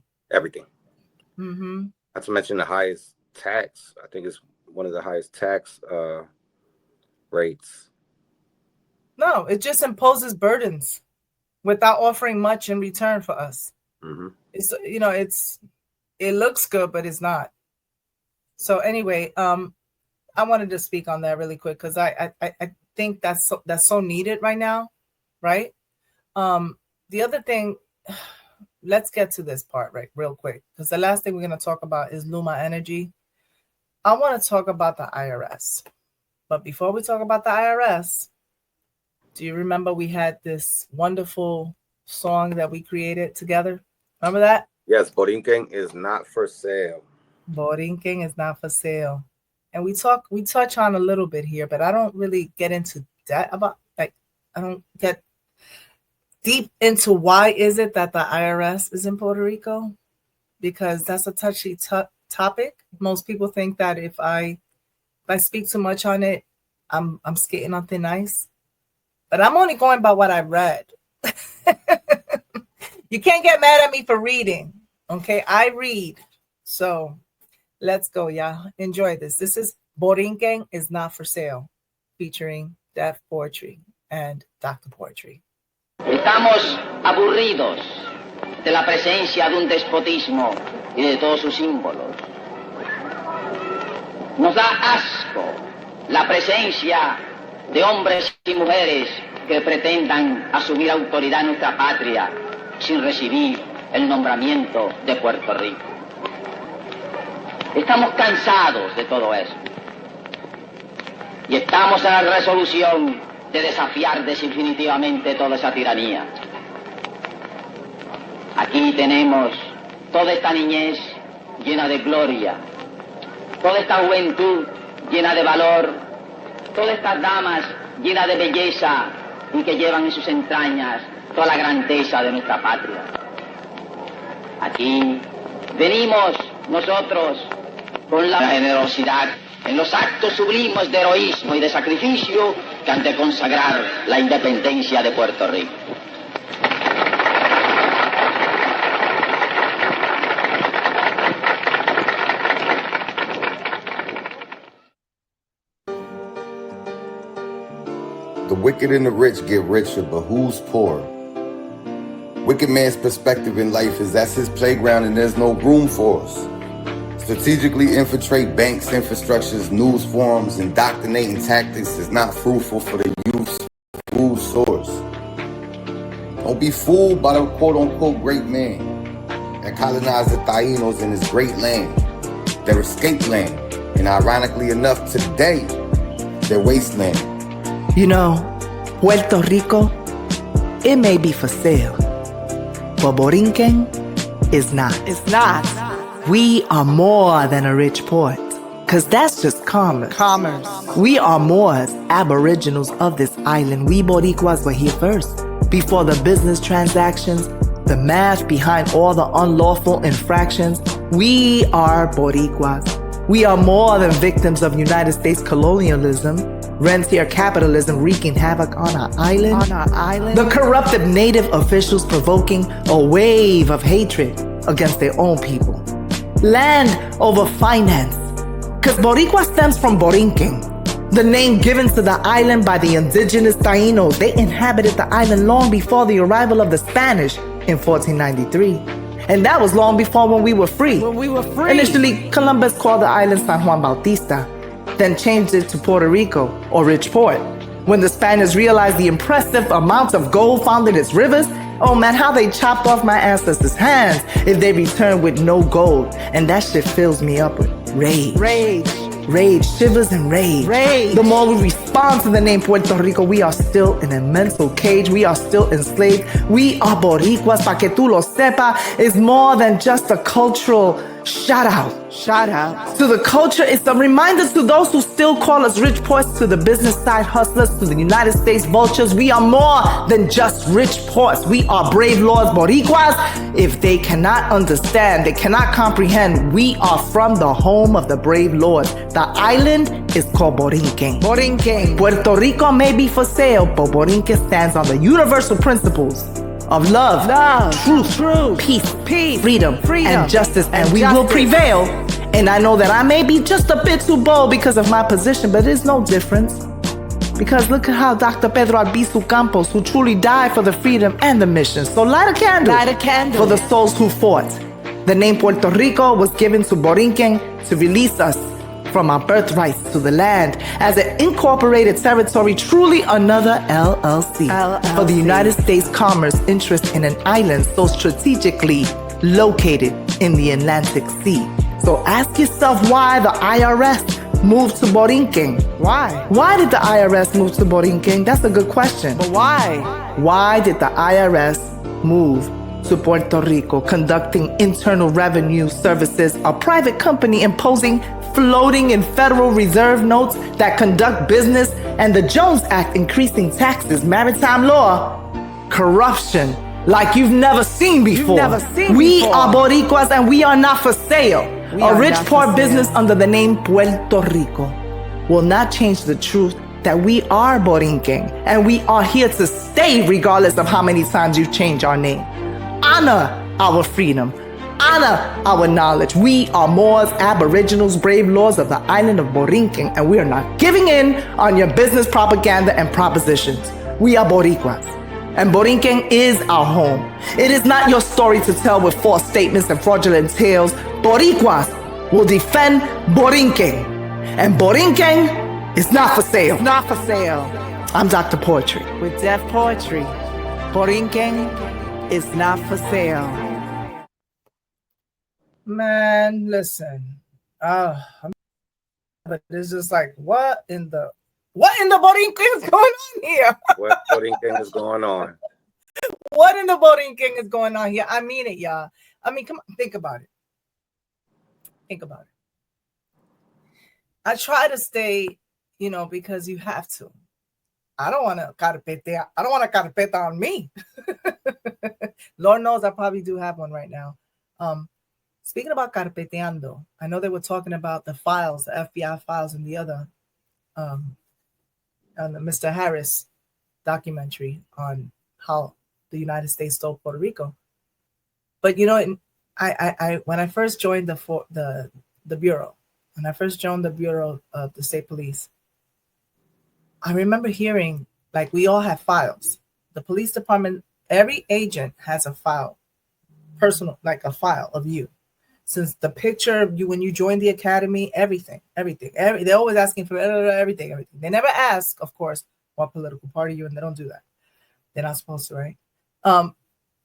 Mm-hmm. Not to mention the highest tax. I think it's one of the highest tax rates. No, it just imposes burdens without offering much in return for us. Mm-hmm. It looks good, but it's not. So anyway, I wanted to speak on that really quick because I think that's so needed right now, right? The other thing, let's get to this part real quick because the last thing we're going to talk about is LUMA Energy. I want to talk about the IRS, but before we talk about the IRS, do you remember we had this wonderful song that we created together? Remember that? Yes, Boriken is not for sale. Boriken is not for sale. And we touch on a little bit here, but I don't really get into that deep into why is it that the IRS is in Puerto Rico, because that's a touchy topic. Most people think that if I speak too much on it, I'm skating on thin ice. But I'm only going by what I read. You can't get mad at me for reading. Okay, I read. So let's go, y'all. Enjoy this. This is Boriken is Not for Sale, featuring Deaf Poetry and Dr. Poetry. Estamos aburridos de la presencia de un despotismo y de todos sus símbolos. Nos da asco la presencia de hombres y mujeres que pretendan asumir autoridad en nuestra patria sin recibir el nombramiento de Puerto Rico. Estamos cansados de todo eso y estamos en la resolución de desafiar definitivamente toda esa tiranía. Aquí tenemos toda esta niñez llena de gloria, toda esta juventud llena de valor, todas estas damas llenas de belleza y que llevan en sus entrañas toda la grandeza de nuestra patria. Aquí venimos nosotros con la generosidad en los actos sublimes de heroísmo y de sacrificio que han de consagrar la independencia de Puerto Rico. The wicked and the rich get richer, but who's poor? Wicked man's perspective in life is that's his playground and there's no room for us. Strategically infiltrate banks, infrastructures, news forums, indoctrinating tactics is not fruitful for the youth's food source. Don't be fooled by the quote-unquote great man that colonized the Tainos in his great land, their escape land, and ironically enough, today, their wasteland. You know, Puerto Rico, it may be for sale, but Boriken is not. It's not. We are more than a rich port, because that's just commerce. We are more as aboriginals of this island. We Boricuas were here first, before the business transactions, the math behind all the unlawful infractions. We are Boricuas. We are more than victims of United States colonialism, rentier capitalism wreaking havoc on our island. The corrupted native officials provoking a wave of hatred against their own people. Land over finance, because Boricua stems from Boriken, the name given to the island by the indigenous Tainos. They inhabited the island long before the arrival of the Spanish in 1493. And that was long before when we were free. Initially, Columbus called the island San Juan Bautista, then changed it to Puerto Rico, or Rich Port. When the Spaniards realized the impressive amounts of gold found in its rivers, oh man, how they chopped off my ancestors' hands if they returned with no gold. And that shit fills me up with rage, shivers and rage. The more we respond to the name Puerto Rico, we are still in a mental cage. We are still enslaved. We are Boricuas, pa' que tú lo sepa. It's more than just a cultural shout out to the culture. It's a reminder to those who still call us rich ports, to the business side hustlers, to the United States vultures. We are more than just rich ports. We are brave lords, Boricuas. If they cannot understand, they cannot comprehend, we are from the home of the brave lords. The island is called Boriken. Puerto Rico may be for sale, but Boriken stands on the universal principles of love, truth, peace, freedom, and justice, and we will prevail. And I know that I may be just a bit too bold because of my position, but there's no difference. Because look at how Dr. Pedro Albizu Campos, who truly died for the freedom and the mission. So light a candle for the souls who fought. The name Puerto Rico was given to Boriken to release us from our birthrights to the land as an incorporated territory, truly another LLC for the United States commerce interest in an island so strategically located in the Atlantic Sea. So ask yourself why the IRS moved to Boriken. Why? Why did the IRS move to Boriken? That's a good question. But why? Why did the IRS move to Puerto Rico, conducting internal revenue services, a private company imposing floating in Federal Reserve notes that conduct business, and the Jones Act increasing taxes, maritime law, corruption like you've never seen before. We are Boricuas and we are not for sale. A rich poor business under the name Puerto Rico will not change the truth that we are Boriken and we are here to stay regardless of how many times you change our name. Honor our freedom. Honor our knowledge. We are Moors, Aboriginals, brave lords of the island of Boriken, and we are not giving in on your business propaganda and propositions. We are Boricuas, and Boriken is our home. It is not your story to tell with false statements and fraudulent tales. Boricuas will defend Boriken, and Boriken is not for sale. Not for sale. I'm Dr. Poetry with Deaf Poetry. Boriken is not for sale. Man, listen. But it's just like, what in the Boriken is going on here? What Boriken is going on? What in the Boriken is going on here? I mean it, y'all. I mean, come on, think about it. Think about it. I try to stay, because you have to. I don't want to carpeta on me. Lord knows I probably do have one right now. Speaking about carpeteando, I know they were talking about the files, the FBI files, and the other, on the Mr. Harris documentary on how the United States stole Puerto Rico. But I when I first joined the bureau, when I first joined the bureau of the state police, I remember hearing like we all have files. The police department, every agent has a file, personal, like a file of you. Since the picture of you when you joined the academy, everything. They're always asking for everything. They never ask, of course, what political party you're in. They don't do that. They're not supposed to, right?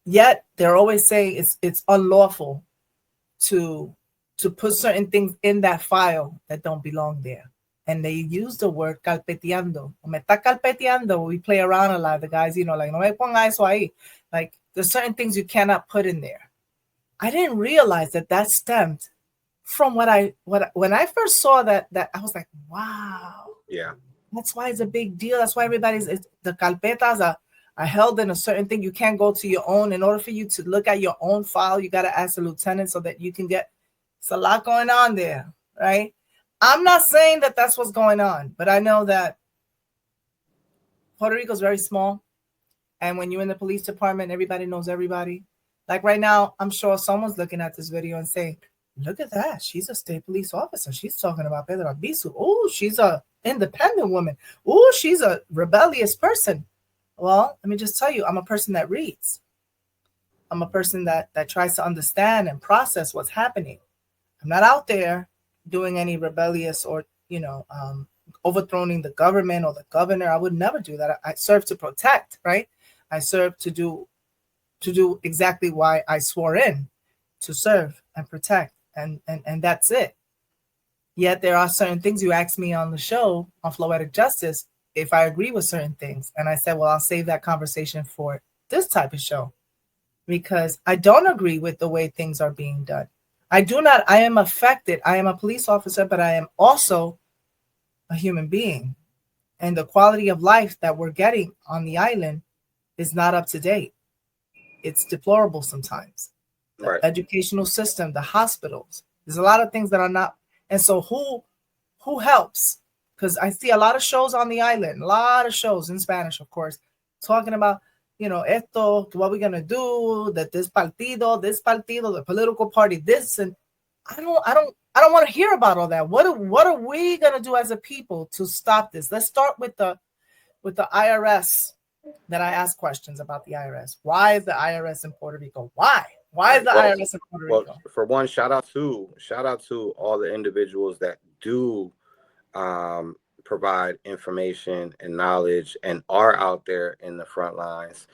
Yet they're always saying it's unlawful to put certain things in that file that don't belong there. And they use the word carpeteando. Me está carpeteando. We play around a lot. The guys, like, no me ponga eso ahí. Like, there's certain things you cannot put in there. I didn't realize that stemmed from when I first saw that I was like, wow. Yeah. That's why it's a big deal. That's why the carpetas are held in a certain thing. You can't go to your own. In order for you to look at your own file, you got to ask the lieutenant so that you can it's a lot going on there, right? I'm not saying that that's what's going on, but I know that Puerto Rico is very small. And when you're in the police department, everybody knows everybody. Like right now, I'm sure someone's looking at this video and saying, look at that. She's a state police officer. She's talking about Pedro Albizu. Oh, she's a independent woman. Oh, she's a rebellious person. Well, let me just tell you, I'm a person that reads. I'm a person that tries to understand and process what's happening. I'm not out there doing any rebellious or, overthrowing the government or the governor. I would never do that. I serve to protect, right? I serve to do exactly why I swore in, to serve and protect, and that's it. Yet there are certain things you asked me on the show on Floetic Justice if I agree with certain things, and I said, well, I'll save that conversation for this type of show because I don't agree with the way things are being done. I am affected. I am a police officer, but I am also a human being, and the quality of life that we're getting on the island is not up to date. It's deplorable sometimes. Right. The educational system, the hospitals, there's a lot of things that are not. And so who helps? Because I see a lot of shows on the island, a lot of shows in Spanish, of course, talking about, esto, what we're going to do, that this partido, the political party, this, and I don't want to hear about all that. What are we going to do as a people to stop this? Let's start with the IRS. That I ask questions about the IRS. Why is the IRS in Puerto Rico? Why is the IRS in Puerto Rico? Well, for one, shout out to all the individuals that do provide information and knowledge and are out there in the front lines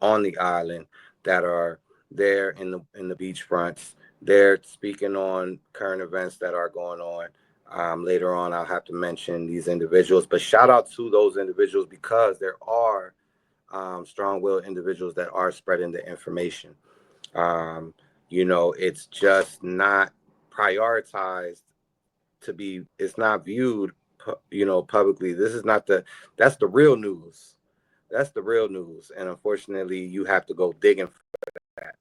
on the island, that are there in the beach fronts. They're speaking on current events that are going on. Later on, I'll have to mention these individuals, but shout out to those individuals because there are strong-willed individuals that are spreading the information. It's just not prioritized to be. It's not viewed, publicly. This is not that's the real news. That's the real news. And unfortunately, you have to go digging for that,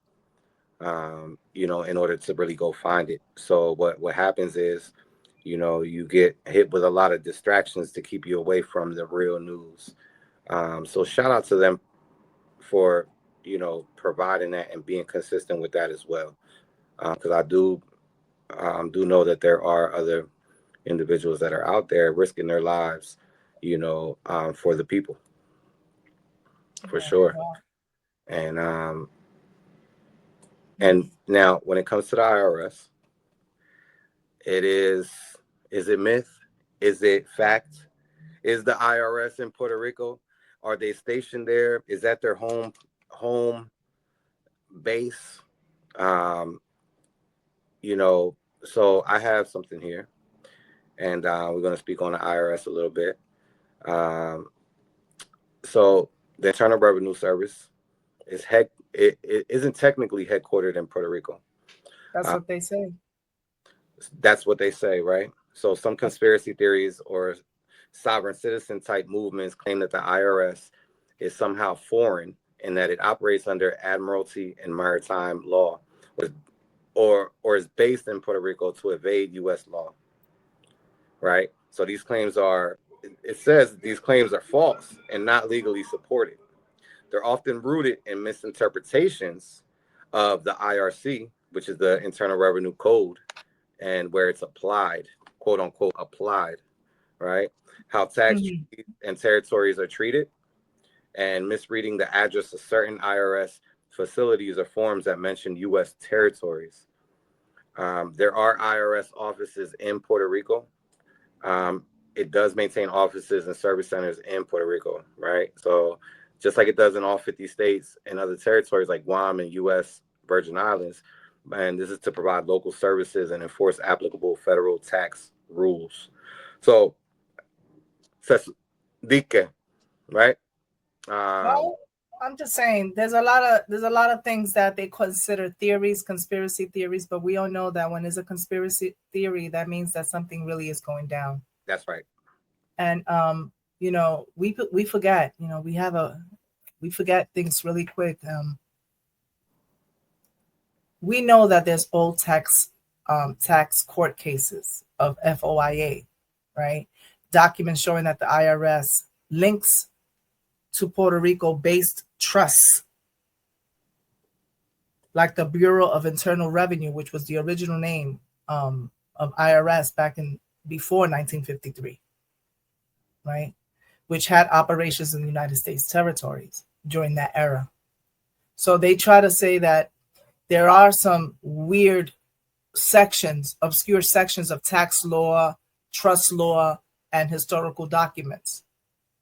in order to really go find it. So what happens is, you get hit with a lot of distractions to keep you away from the real news. So shout out to them for, providing that and being consistent with that as well. Because I do know that there are other individuals that are out there risking their lives, for the people, for sure. And now when it comes to the IRS, is it myth? Is it fact? Is the IRS in Puerto Rico? Are they stationed there? Is that their home base? So I have something here, and we're going to speak on the IRS a little bit. So the Internal Revenue Service it isn't technically headquartered in Puerto Rico. That's what they say. That's what they say, right? So some conspiracy theories or sovereign citizen type movements claim that the IRS is somehow foreign and that it operates under admiralty and maritime law, or is based in Puerto Rico to evade U.S. law, right? So these claims are false and not legally supported. They're often rooted in misinterpretations of the IRC, which is the Internal Revenue Code, and where it's applied, quote unquote, applied, right? How tax and territories are treated, and misreading the address of certain IRS facilities or forms that mention U.S. territories. There are IRS offices in Puerto Rico. It does maintain offices and service centers in Puerto Rico, right? So just like it does in all 50 states and other territories like Guam and U.S. Virgin Islands, and this is to provide local services and enforce applicable federal tax rules. So, Dike, right? Well, I'm just saying there's a lot of things that they consider theories, conspiracy theories, but we all know that when there's a conspiracy theory, that means that something really is going down. That's right. And we forget, we forget things really quick. We know that there's old tax court cases of FOIA, right? Documents showing that the IRS links to Puerto Rico based trusts like the Bureau of Internal Revenue, which was the original name of IRS back in before 1953, right? Which had operations in the United States territories during that era. So they try to say that there are some weird sections, obscure sections of tax law, trust law, and historical documents.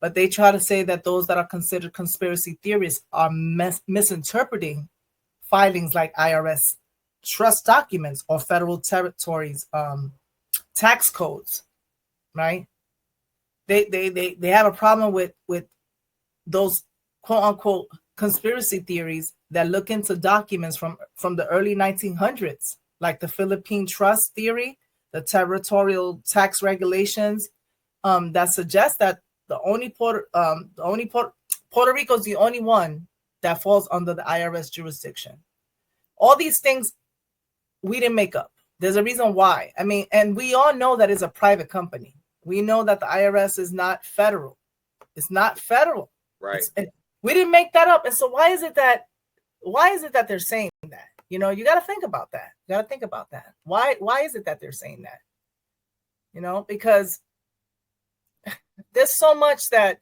But they try to say that those that are considered conspiracy theorists are misinterpreting filings like IRS trust documents or federal territories tax codes, right? They have a problem with those quote unquote conspiracy theories that look into documents from the early 1900s, like the Philippine Trust theory, the territorial tax regulations that suggest that Puerto Rico is the only one that falls under the IRS jurisdiction. All these things we didn't make up. There's a reason why. I mean, and we all know that it's a private company. We know that the IRS is not federal. It's not federal. Right. We didn't make that up. And so why is it that they're saying that? You got to think about that. Why is it that they're saying that? Because there's so much that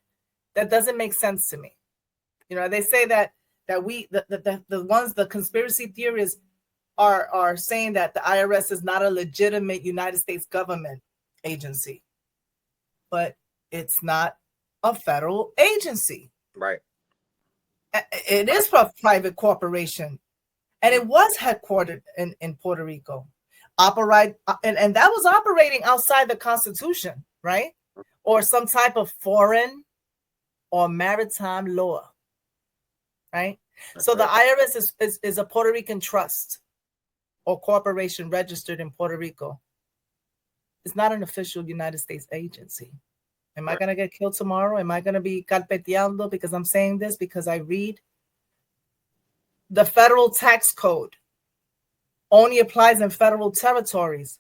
doesn't make sense to me. They say that the conspiracy theorists are saying that the IRS is not a legitimate United States government agency, but it's not a federal agency. Right. It is a private corporation, and it was headquartered in Puerto Rico, and that was operating outside the Constitution, right? Or some type of foreign or maritime law, right? So the IRS is a Puerto Rican trust or corporation registered in Puerto Rico. It's not an official United States agency. Am I going to get killed tomorrow? Am I going to be carpeteando because I'm saying this because I read? The federal tax code only applies in federal territories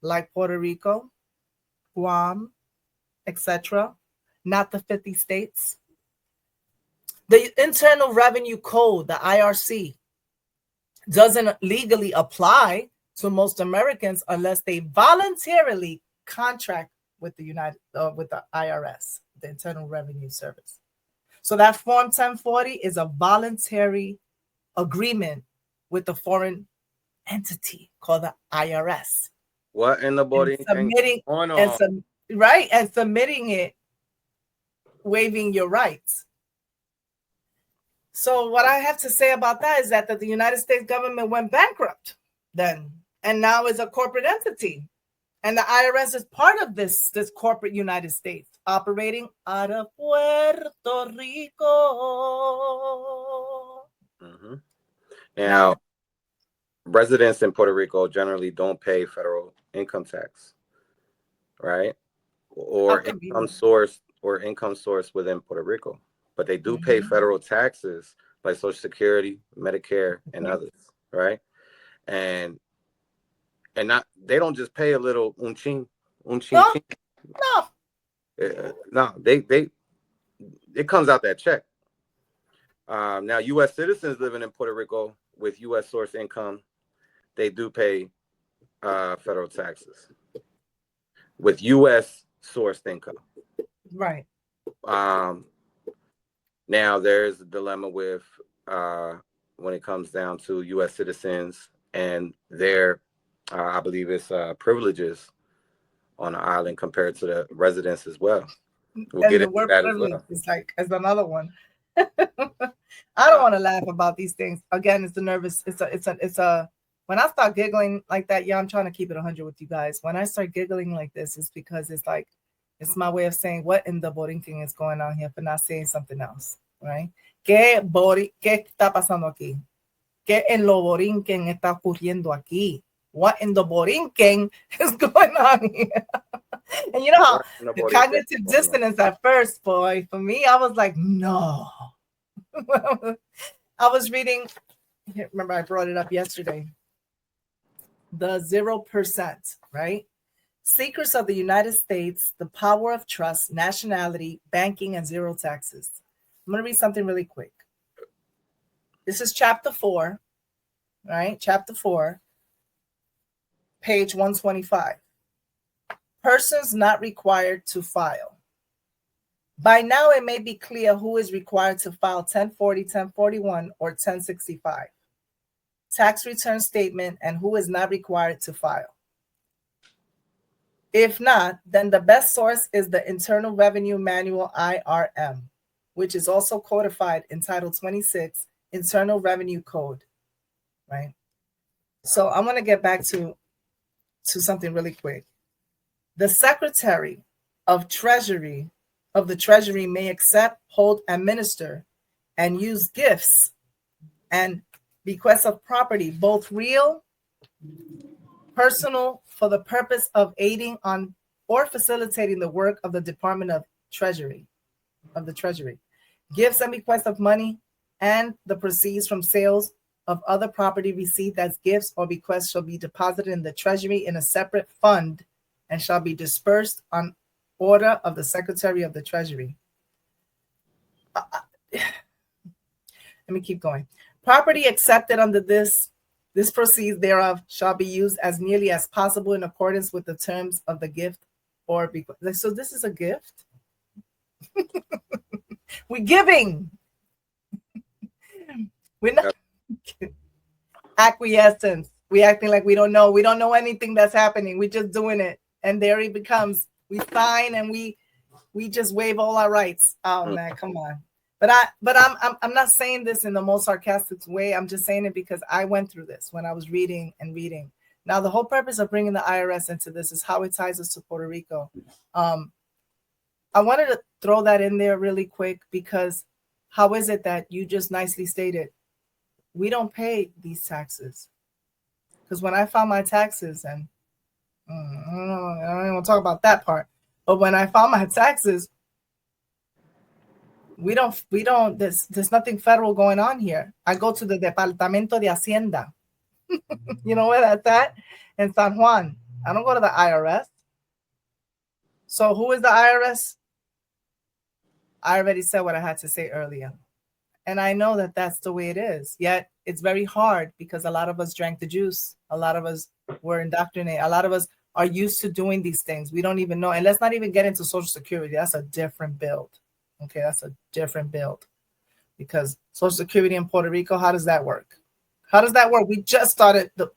like Puerto Rico, Guam, etc., not the 50 states. The Internal Revenue Code, the IRC, doesn't legally apply to most Americans unless they voluntarily contract with the IRS, the Internal Revenue Service. So that Form 1040 is a voluntary agreement with the foreign entity called the IRS. What in the Boriken? And submitting it, waiving your rights. So what I have to say about that is that the United States government went bankrupt then, and now is a corporate entity. And the IRS is part of this corporate United States operating out of Puerto Rico. Mm-hmm. Now, residents in Puerto Rico generally don't pay federal income tax, right? Or income source within Puerto Rico. But they do pay federal taxes like Social Security, Medicare, and others, right? And not, they don't just pay a little un chin. No. No, it comes out that check. Now, U.S. citizens living in Puerto Rico with U.S. source income, they do pay federal taxes with U.S. sourced income. Right. Now, there's a dilemma with when it comes down to U.S. citizens and their, I believe it's privileges on the island compared to the residents as well. We'll and get the into word that privilege as well. is like as another one. I don't want to laugh about these things. Again, it's the nervous. It's a. When I start giggling like that, yeah, I'm trying to keep it 100 with you guys. When I start giggling like this, it's because it's like it's my way of saying what in the Boriken is going on here for not saying something else, right? ¿Qué está pasando aquí? ¿Qué en lo Boriken está ocurriendo aquí? What in the Boriken is going on here? And you know how the cognitive dissonance at first, boy, for me, I was like, no. I was reading, remember I brought it up yesterday, the 0%, right? Secrets of the United States, the power of trust, nationality, banking, and zero taxes. I'm going to read something really quick. This is chapter 4, right? Chapter 4, page 125. Persons not required to file. By now, it may be clear who is required to file 1040, 1041, or 1065 tax return statement and who is not required to file. If not, then the best source is the Internal Revenue Manual IRM, which is also codified in Title 26, Internal Revenue Code, right? So I'm going to get back to something really quick. The Secretary of the Treasury may accept, hold, administer, and use gifts and bequests of property, both real, personal, for the purpose of aiding on or facilitating the work of the Department of Treasury, Gifts and bequests of money and the proceeds from sales of other property received as gifts or bequests shall be deposited in the Treasury in a separate fund and shall be dispersed on order of the Secretary of the Treasury. Let me keep going. Property accepted under this proceeds thereof shall be used as nearly as possible in accordance with the terms of the gift or bequest. So this is a gift. We're giving. We're not acquiescence. We acting like we don't know. We don't know anything that's happening. We're just doing it. And there it becomes. We sign and we just waive all our rights. Oh man, come on. But I'm not saying this in the most sarcastic way. I'm just saying it because I went through this when I was reading. Now, the whole purpose of bringing the IRS into this is how it ties us to Puerto Rico. I wanted to throw that in there really quick because how is it that you just nicely stated we don't pay these taxes? Because when I filed my taxes, and I don't even want to talk about that part, But when I filed my taxes, we don't, there's nothing federal going on here. I go to the Departamento de Hacienda. You know where that's at? In San Juan. I don't go to the IRS. So who is the IRS? I already said what I had to say earlier. And I know that that's the way it is. Yet it's very hard because a lot of us drank the juice. A lot of us were indoctrinated. A lot of us are used to doing these things. We don't even know. And let's not even get into Social Security. That's a different build. Okay, that's a different build. Because Social Security in Puerto Rico, how does that work? How does that work? We just started, the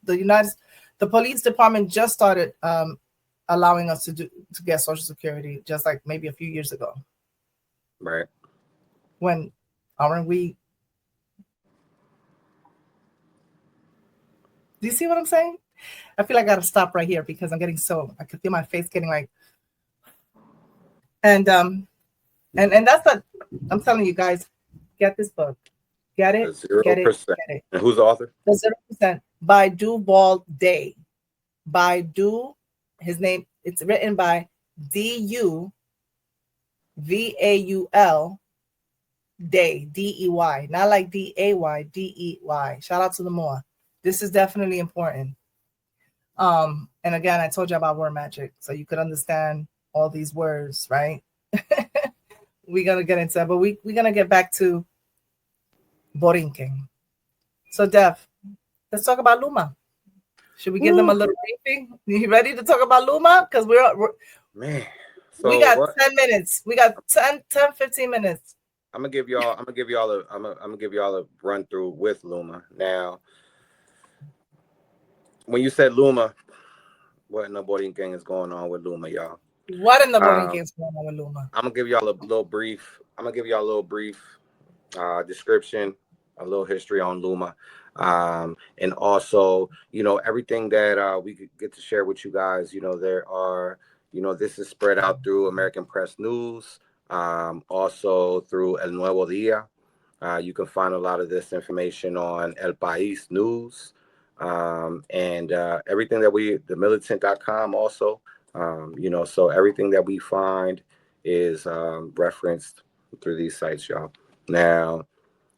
police department just started allowing us to get Social Security just like maybe a few years ago. Right. When aren't we? Do you see what I'm saying? I feel like I gotta stop right here because I'm getting I can feel my face getting like, and that's what I'm telling you guys. Get this book. Get it. 0%. Get it. Get it. And who's the author? The 0% by Duval Day. By Du, his name. It's written by DUVAUL Day, DEY, not like DAY, DEY. Shout out to the Moa. This is definitely important. And again, I told you about word magic, so you could understand all these words, right? We're gonna get into that, but we're gonna get back to Boriken. So, Dev, let's talk about LUMA. Should we give them a little briefing? You ready to talk about LUMA? Because man. So we got 10 minutes. We got 15 minutes. I'm gonna give y'all a run through with LUMA. Now, when you said LUMA, what in the Boriken is going on with LUMA, y'all? What in the Boriken is going on with LUMA? I'm gonna give y'all a little brief. Description, a little history on LUMA, and also, everything that we could get to share with you guys. There are, this is spread out through American Press News, also through El Nuevo Dia. You can find a lot of this information on El País News, and everything that the militant.com also, so everything that we find is referenced through these sites, y'all. Now,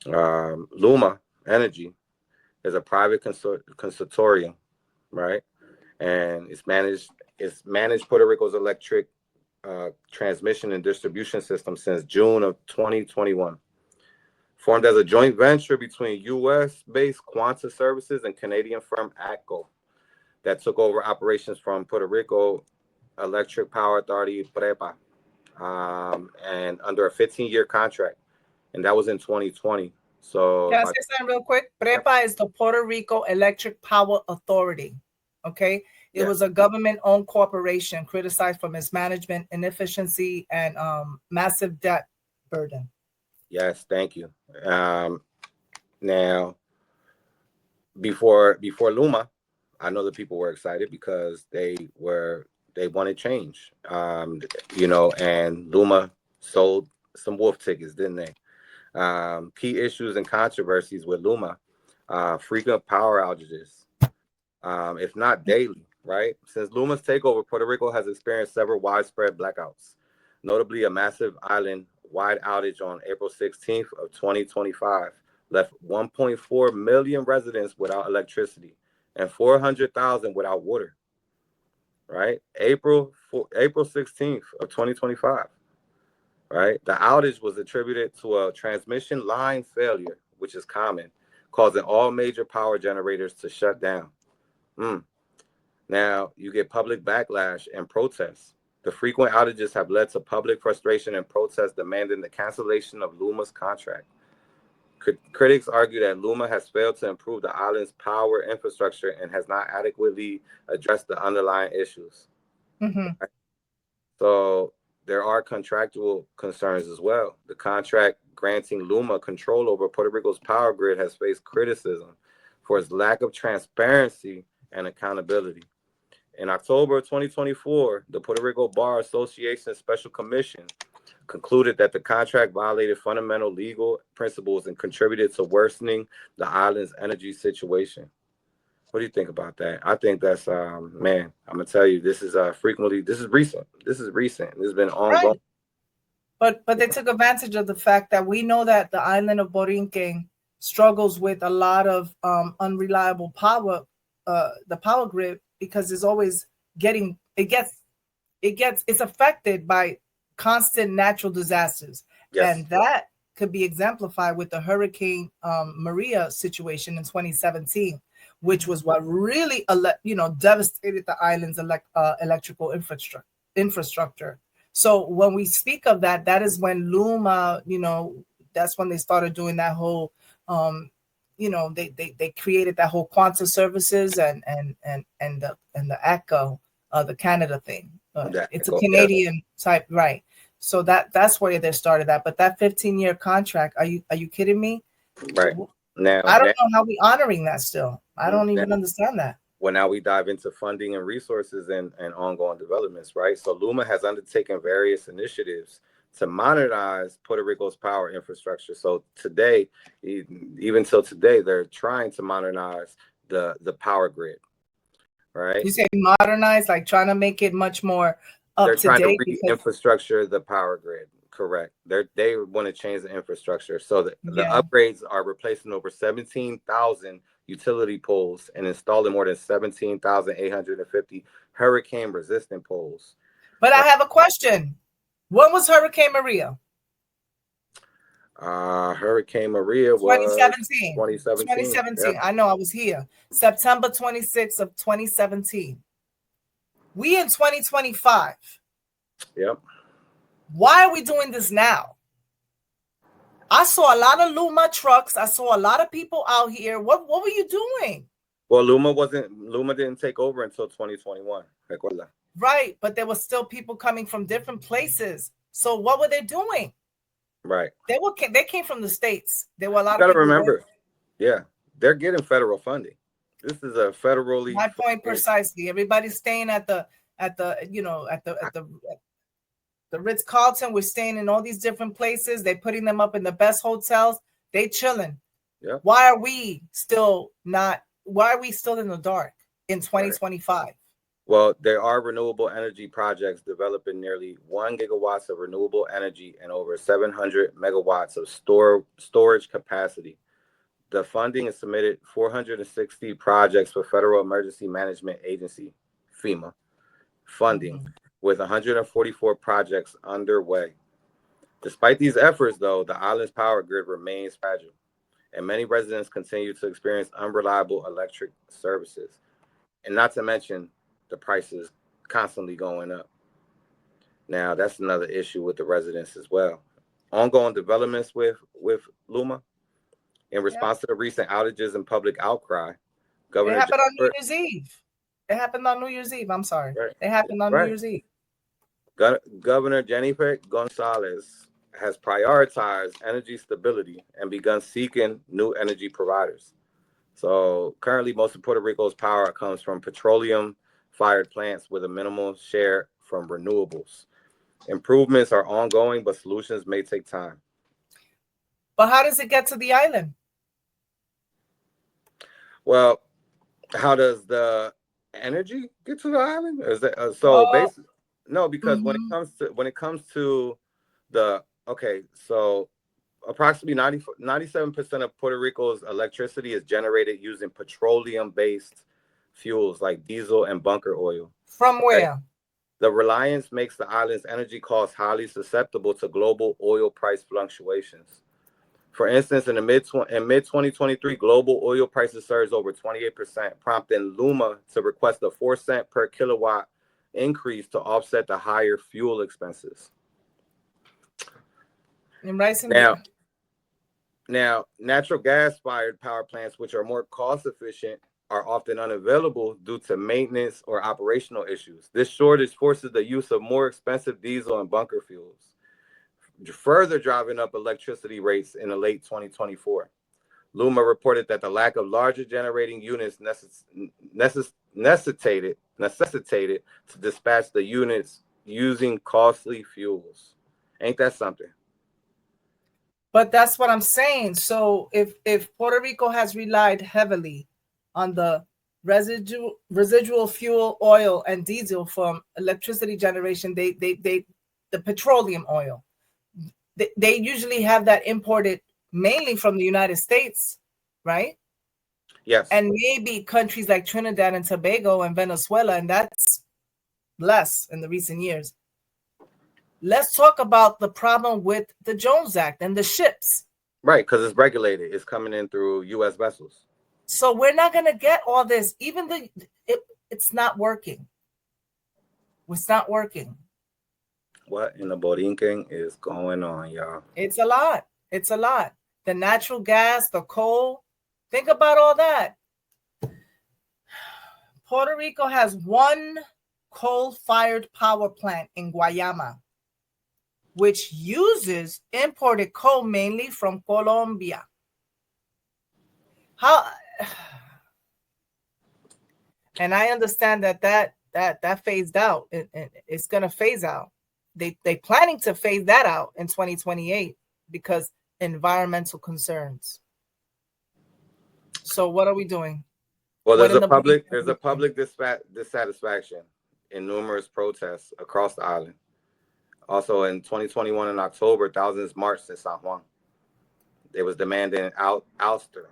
LUMA Energy is a private consortium, right? And it's managed Puerto Rico's electric transmission and distribution system since June of 2021. Formed as a joint venture between U.S.-based Quanta Services and Canadian firm ATCO that took over operations from Puerto Rico Electric Power Authority, PREPA, and under a 15-year contract. And that was in 2020. So can I say something real quick? PREPA is the Puerto Rico Electric Power Authority. Okay. It was a government-owned corporation criticized for mismanagement, inefficiency, and massive debt burden. Yes, thank you. Now, before LUMA, I know that people were excited because they wanted change. And LUMA sold some wolf tickets, didn't they? Key issues and controversies with LUMA, frequent power outages, if not daily, right? Since LUMA's takeover, Puerto Rico has experienced several widespread blackouts, notably a massive island-wide outage on April 16th of 2025, left 1.4 million residents without electricity and 400,000 without water, right? April 16th of 2025. Right, the outage was attributed to a transmission line failure, which is common, causing all major power generators to shut down. Now, you get public backlash and protests. The frequent outages have led to public frustration and protests demanding the cancellation of LUMA's contract. Critics argue that LUMA has failed to improve the island's power infrastructure and has not adequately addressed the underlying issues. Right? So there are contractual concerns as well. The contract granting LUMA control over Puerto Rico's power grid has faced criticism for its lack of transparency and accountability. In October 2024, the Puerto Rico Bar Association Special Commission concluded that the contract violated fundamental legal principles and contributed to worsening the island's energy situation. What do you think about that? I think that's man, I'm gonna tell you, this is recent. This is recent. This has been ongoing. Right. But they took advantage of the fact that we know that the island of Boriken struggles with a lot of unreliable power, the power grid, because it's always it's affected by constant natural disasters. Yes. And that could be exemplified with the Hurricane Maria situation in 2017, which was what really devastated the island's electrical infrastructure. So when we speak of that, that is when LUMA, that's when they started doing that whole they created that whole quantum services and the ECHO, the Canada thing. It's a Canadian type, right? So that's where they started that. But that 15-year contract, are you kidding me? Right. Now I don't know how we honoring that still. I don't even understand that. Well, now we dive into funding and resources and ongoing developments, right? So LUMA has undertaken various initiatives to modernize Puerto Rico's power infrastructure. So today, even till today, they're trying to modernize the power grid, right? You say modernize, like trying to make it much more up They're to trying date. to re-infrastructure the power grid. Correct. They want to change the infrastructure. So the upgrades are replacing over 17,000 utility poles and installing more than 17,850 hurricane resistant poles. But I have a question. When was Hurricane Maria? Hurricane Maria was 2017. 2017. Yeah. I know, I was here. September 26th of 2017. We in 2025. Yep. Why are we doing this now? I saw a lot of LUMA trucks. I saw a lot of people out here. What were you doing? Well, LUMA didn't take over until 2021. Recuerda. Right, but there were still people coming from different places. So what were they doing? Right. They came from the States. There were a lot you of people. Remember, they're getting federal funding. This is a federally. My point precisely. Everybody's staying at the Ritz-Carlton. We're staying in all these different places. They're putting them up in the best hotels. They chilling. Yeah. Why are we still in the dark in 2025? Right. Well, there are renewable energy projects developing nearly 1 gigawatts of renewable energy and over 700 megawatts of storage capacity. The funding is submitted 460 projects for Federal Emergency Management Agency, FEMA, funding, with 144 projects underway. Despite these efforts, though, the island's power grid remains fragile, and many residents continue to experience unreliable electric services. And not to mention, the prices constantly going up. Now, that's another issue with the residents as well. Ongoing developments with LUMA. In response to the recent outages and public outcry, It happened on New Year's Eve. It happened on New Year's Eve. I'm sorry. Right. It happened on New Year's Eve. Governor Jennifer Gonzalez has prioritized energy stability and begun seeking new energy providers. So currently, most of Puerto Rico's power comes from petroleum-fired plants with a minimal share from renewables. Improvements are ongoing, but solutions may take time. But how does it get to the island? Well, how does the energy get to the island? Is that basically no? Because when it comes to the so approximately 97% of Puerto Rico's electricity is generated using petroleum-based fuels like diesel and bunker oil. From where? The reliance makes the island's energy costs highly susceptible to global oil price fluctuations. For instance, in mid-2023, global oil prices surged over 28%, prompting LUMA to request a 4-cent per kilowatt increase to offset the higher fuel expenses. Now, natural gas-fired power plants, which are more cost-efficient, are often unavailable due to maintenance or operational issues. This shortage forces the use of more expensive diesel and bunker fuels, further driving up electricity rates in the late 2024. LUMA reported that the lack of larger generating units necessitated to dispatch the units using costly fuels. Ain't that something? But that's what I'm saying. So if Puerto Rico has relied heavily on the residual fuel oil and diesel from electricity generation. The petroleum oil. They usually have that imported mainly from the United States, right? Yes. And maybe countries like Trinidad and Tobago and Venezuela, and that's less in the recent years. Let's talk about the problem with the Jones Act and the ships. Right, because it's regulated. It's coming in through U.S. vessels. So we're not going to get all this. Even it's not working. It's not working. What in the Boriken is going on, y'all? It's a lot. It's a lot. The natural gas, the coal. Think about all that. Puerto Rico has one coal-fired power plant in Guayama, which uses imported coal mainly from Colombia. And I understand that phased out. It's going to phase out. They planning to phase that out in 2028 because environmental concerns. So what are we doing? Well, there's a public dissatisfaction in numerous protests across the island. Also, in 2021 in October, thousands marched in San Juan. They was demanding ouster.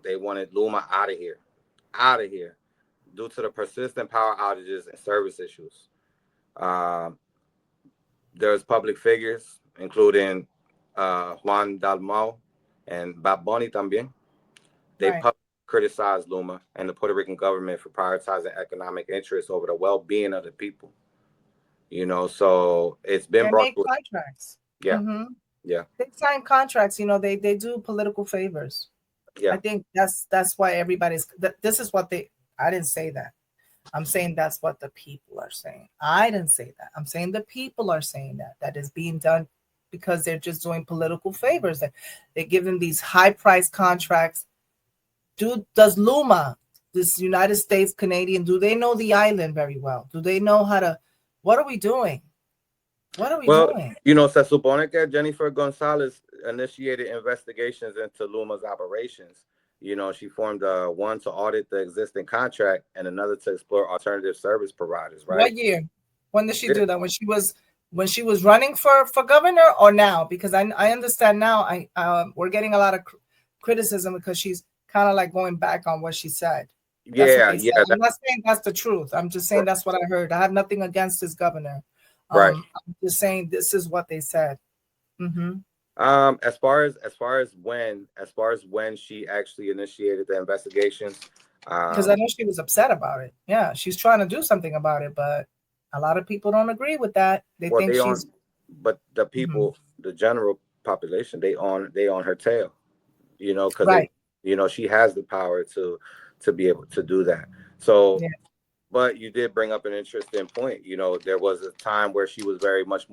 They wanted LUMA out of here, due to the persistent power outages and service issues. There's public figures, including Juan Dalmau and Baboni también. They publicly criticized LUMA and the Puerto Rican government for prioritizing economic interests over the well-being of the people. You know, so it's been brought to contracts. Yeah. Mm-hmm. Yeah. They sign contracts, you know, they do political favors. Yeah. I think that's why everybody's this is what I didn't say that. I'm saying that's what the people are saying. I didn't say that. I'm saying the people are saying that is being done because they're just doing political favors. They give them these high price contracts. Does LUMA, this United States Canadian, do they know the island very well? Do they know how to? What are we doing? What are we doing? You know, se supone que Jennifer Gonzalez initiated investigations into LUMA's operations. You know, she formed one to audit the existing contract and another to explore alternative service providers, right? What year? When did she do that? When she was running for governor or now? Because I understand now we're getting a lot of criticism because she's kind of like going back on what she said. Said. I'm not saying that's the truth. I'm just saying that's what I heard. I have nothing against this governor. Right. I'm just saying this is what they said. Mm-hmm. As far as when she actually initiated the investigations, because I know she was upset about it. Yeah, she's trying to do something about it, but a lot of people don't agree with that. But the people, the general population, they on her tail, you know, because you know, she has the power to be able to do that. So, but you did bring up an interesting point. You know, there was a time where she was much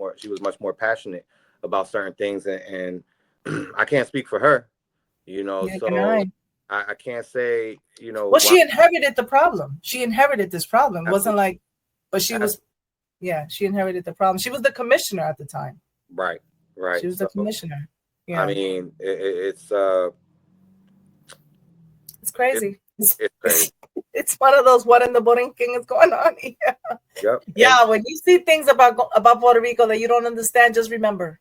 more passionate about certain things, and I can't speak for her, you know, so I can't say, you know. Well, she inherited the problem. She inherited this problem. It wasn't like, but she inherited the problem. She was the commissioner at the time. Right. She was the commissioner. Yeah. I mean, it's crazy. It's crazy. It's one of those what in the Boriken is going on here. Yep. Yeah, when you see things about Puerto Rico that you don't understand, just remember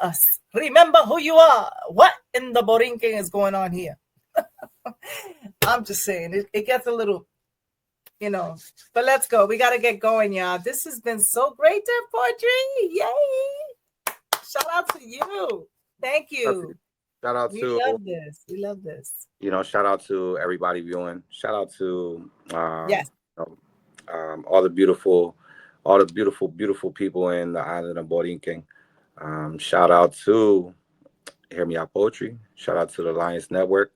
us. Remember who you are. What in the Boriken is going on here? I'm just saying it gets a little, you know, but let's go. We got to get going, y'all. This has been so great, Dear Poetry. Yay. Shout out to you. Thank you. Shout out we love this. We love this. You know, shout out to everybody viewing. Shout out to all the beautiful people in the island of Boriken. Shout out to Hear Me Out Poetry. Shout out to the Alliance Network.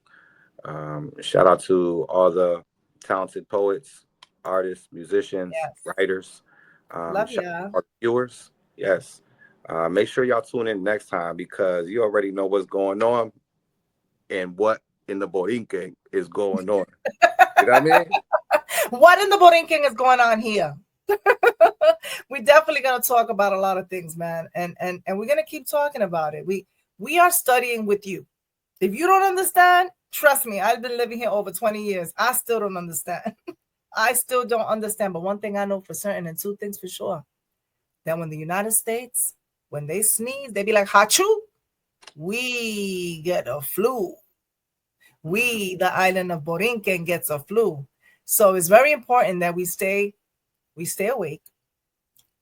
Shout out to all the talented poets, artists, musicians, writers. Love shout ya. out to our viewers. Yes. Make sure y'all tune in next time because you already know what's going on and what in the Boriken is going on. You know what I mean? What in the Boriken is going on here? We're definitely going to talk about a lot of things, man. And we're going to keep talking about it. We are studying with you. If you don't understand, Trust me, I've been living here over 20 years. I still don't understand. I still don't understand. But one thing I know for certain, and two things for sure, that when the United States, when they sneeze, they be like, Hachu, we get a flu. We, the island of Boriken, gets a flu. So it's very important that we stay awake,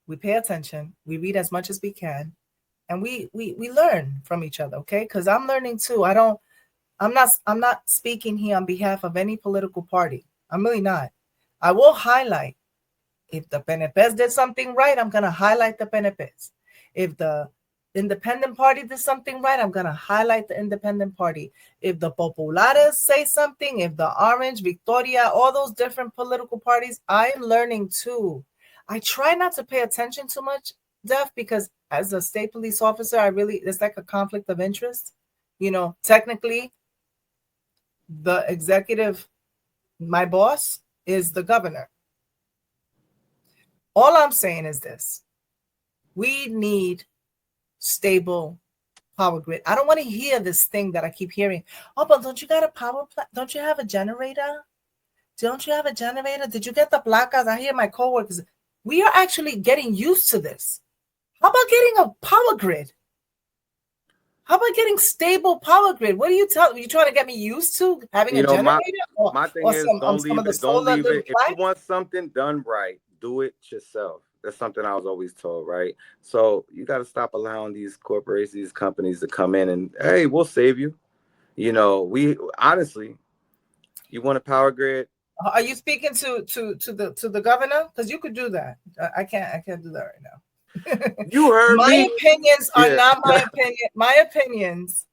we pay attention, we read as much as we can, and we learn from each other, okay? Because I'm learning too. I'm not speaking here on behalf of any political party. I'm really not. I will highlight if the PNPs did something right, I'm gonna highlight the PNPs. If the independent party did something right, I'm gonna highlight the independent party. If the Populares say something, if the Orange, Victoria, all those different political parties, I'm learning too. I try not to pay attention too much, Def, because as a state police officer, it's like a conflict of interest. You know, technically, the executive, my boss, is the governor. All I'm saying is this: we need stable power grid. I don't want to hear this thing that I keep hearing. Oh, but don't you got a power plant? Don't you have a generator? Don't you have a generator? Did you get the placas? I hear my coworkers. We are actually getting used to this. How about getting a power grid? How about getting stable power grid? What are you telling me? You trying to get me used to having a generator? My thing is, don't leave it. Don't leave it. If you want something done right, do it yourself. That's something I was always told, right? So you got to stop allowing these corporations, these companies to come in and, hey, we'll save you. You know, we honestly, you want a power grid? Are you speaking to the governor? Because you could do that. I can't do that right now. You heard my me. Opinions are not my opinion. My opinions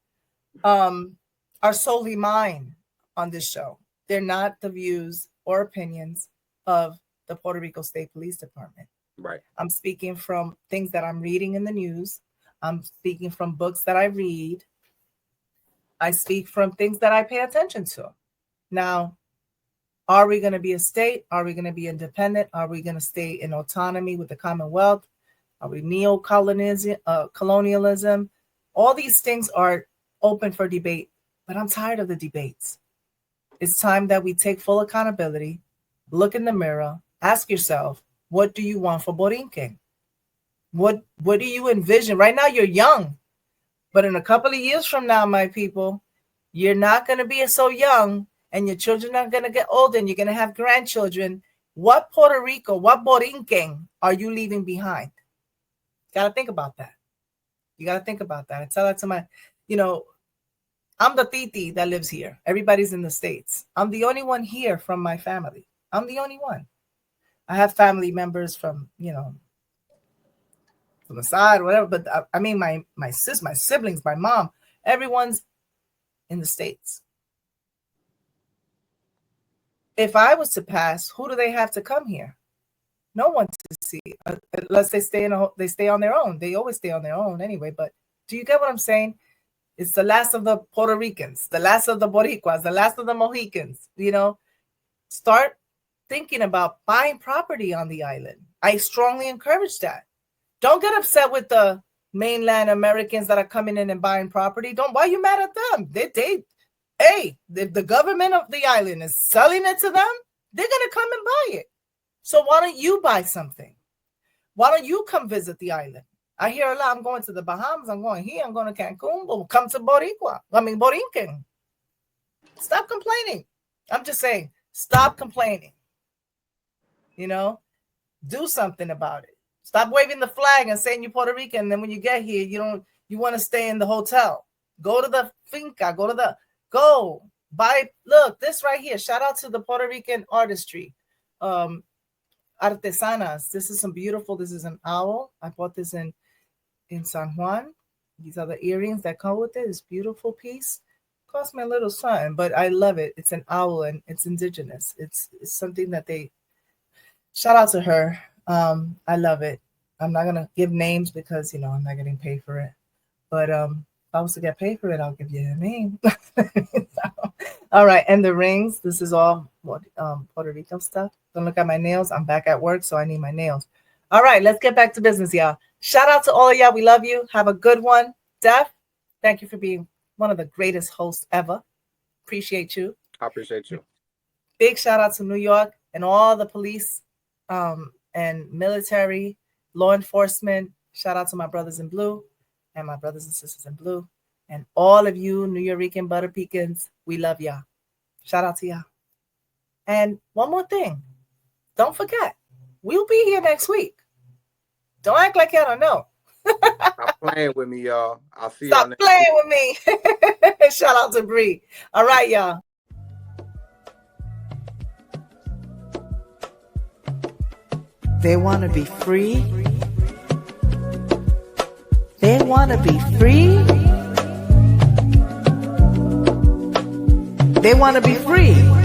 are solely mine on this show. They're not the views or opinions of the Puerto Rico State Police Department. Right. I'm speaking from things that I'm reading in the news. I'm speaking from books that I read. I speak from things that I pay attention to. Now, are we going to be a state? Are we going to be independent? Are we going to stay in autonomy with the Commonwealth? Are we colonialism? All these things are open for debate, but I'm tired of the debates. It's time that we take full accountability, look in the mirror, ask yourself, what do you want for Boriken? What do you envision? Right now, you're young, but in a couple of years from now, my people, you're not going to be so young, and your children are going to get older, and you're going to have grandchildren. What Puerto Rico, what Boriken are you leaving behind? Got to think about that. You got to think about that. I tell that to my, I'm the titi that lives here. Everybody's in the States. I'm the only one here from my family. I'm the only one. I have family members from, from the side, whatever. But I mean, my siblings, my mom, everyone's in the States. If I was to pass, who do they have to come here? No one to see, unless they stay on their own. They always stay on their own anyway. But do you get what I'm saying? It's the last of the Puerto Ricans, the last of the Boricuas, the last of the Mohicans. Start thinking about buying property on the island. I strongly encourage that. Don't get upset with the mainland Americans that are coming in and buying property. Why are you mad at them? If the government of the island is selling it to them, they're gonna come and buy it. So why don't you buy something? Why don't you come visit the island? I hear a lot. I'm going to the Bahamas. I'm going here. I'm going to Cancun. But come to Boriken. Stop complaining. I'm just saying, stop complaining. Do something about it. Stop waving the flag and saying you're Puerto Rican. And then when you get here, you want to stay in the hotel. Go to the finca. Go buy. Look, this right here. Shout out to the Puerto Rican artistry. Artesanas. This is an owl. I bought this in San Juan. These are the earrings that come with it. It's a beautiful piece. Cost me a little something, but I love it. It's an owl and it's indigenous. It's something that shout out to her. I love it. I'm not gonna give names because I'm not getting paid for it. But if I was to get paid for it, I'll give you a name. All right, and the rings. This is all Puerto Rico stuff. Don't look at my nails. I'm back at work, so I need my nails. All right, let's get back to business, y'all. Shout out to all of y'all. We love you. Have a good one. Def, thank you for being one of the greatest hosts ever. Appreciate you. I appreciate you. Big shout out to New York and all the police and military, law enforcement. Shout out to my brothers in blue and my brothers and sisters in blue. And all of you New Yorican butter pecans, we love y'all. Shout out to y'all. And one more thing. Don't forget, we'll be here next week. Don't act like y'all don't know. Stop playing with me, y'all. I'll see y'all Stop next playing week. with me. Shout out to Bree. All right, y'all. They want to be free. They want to be free. They want to be free.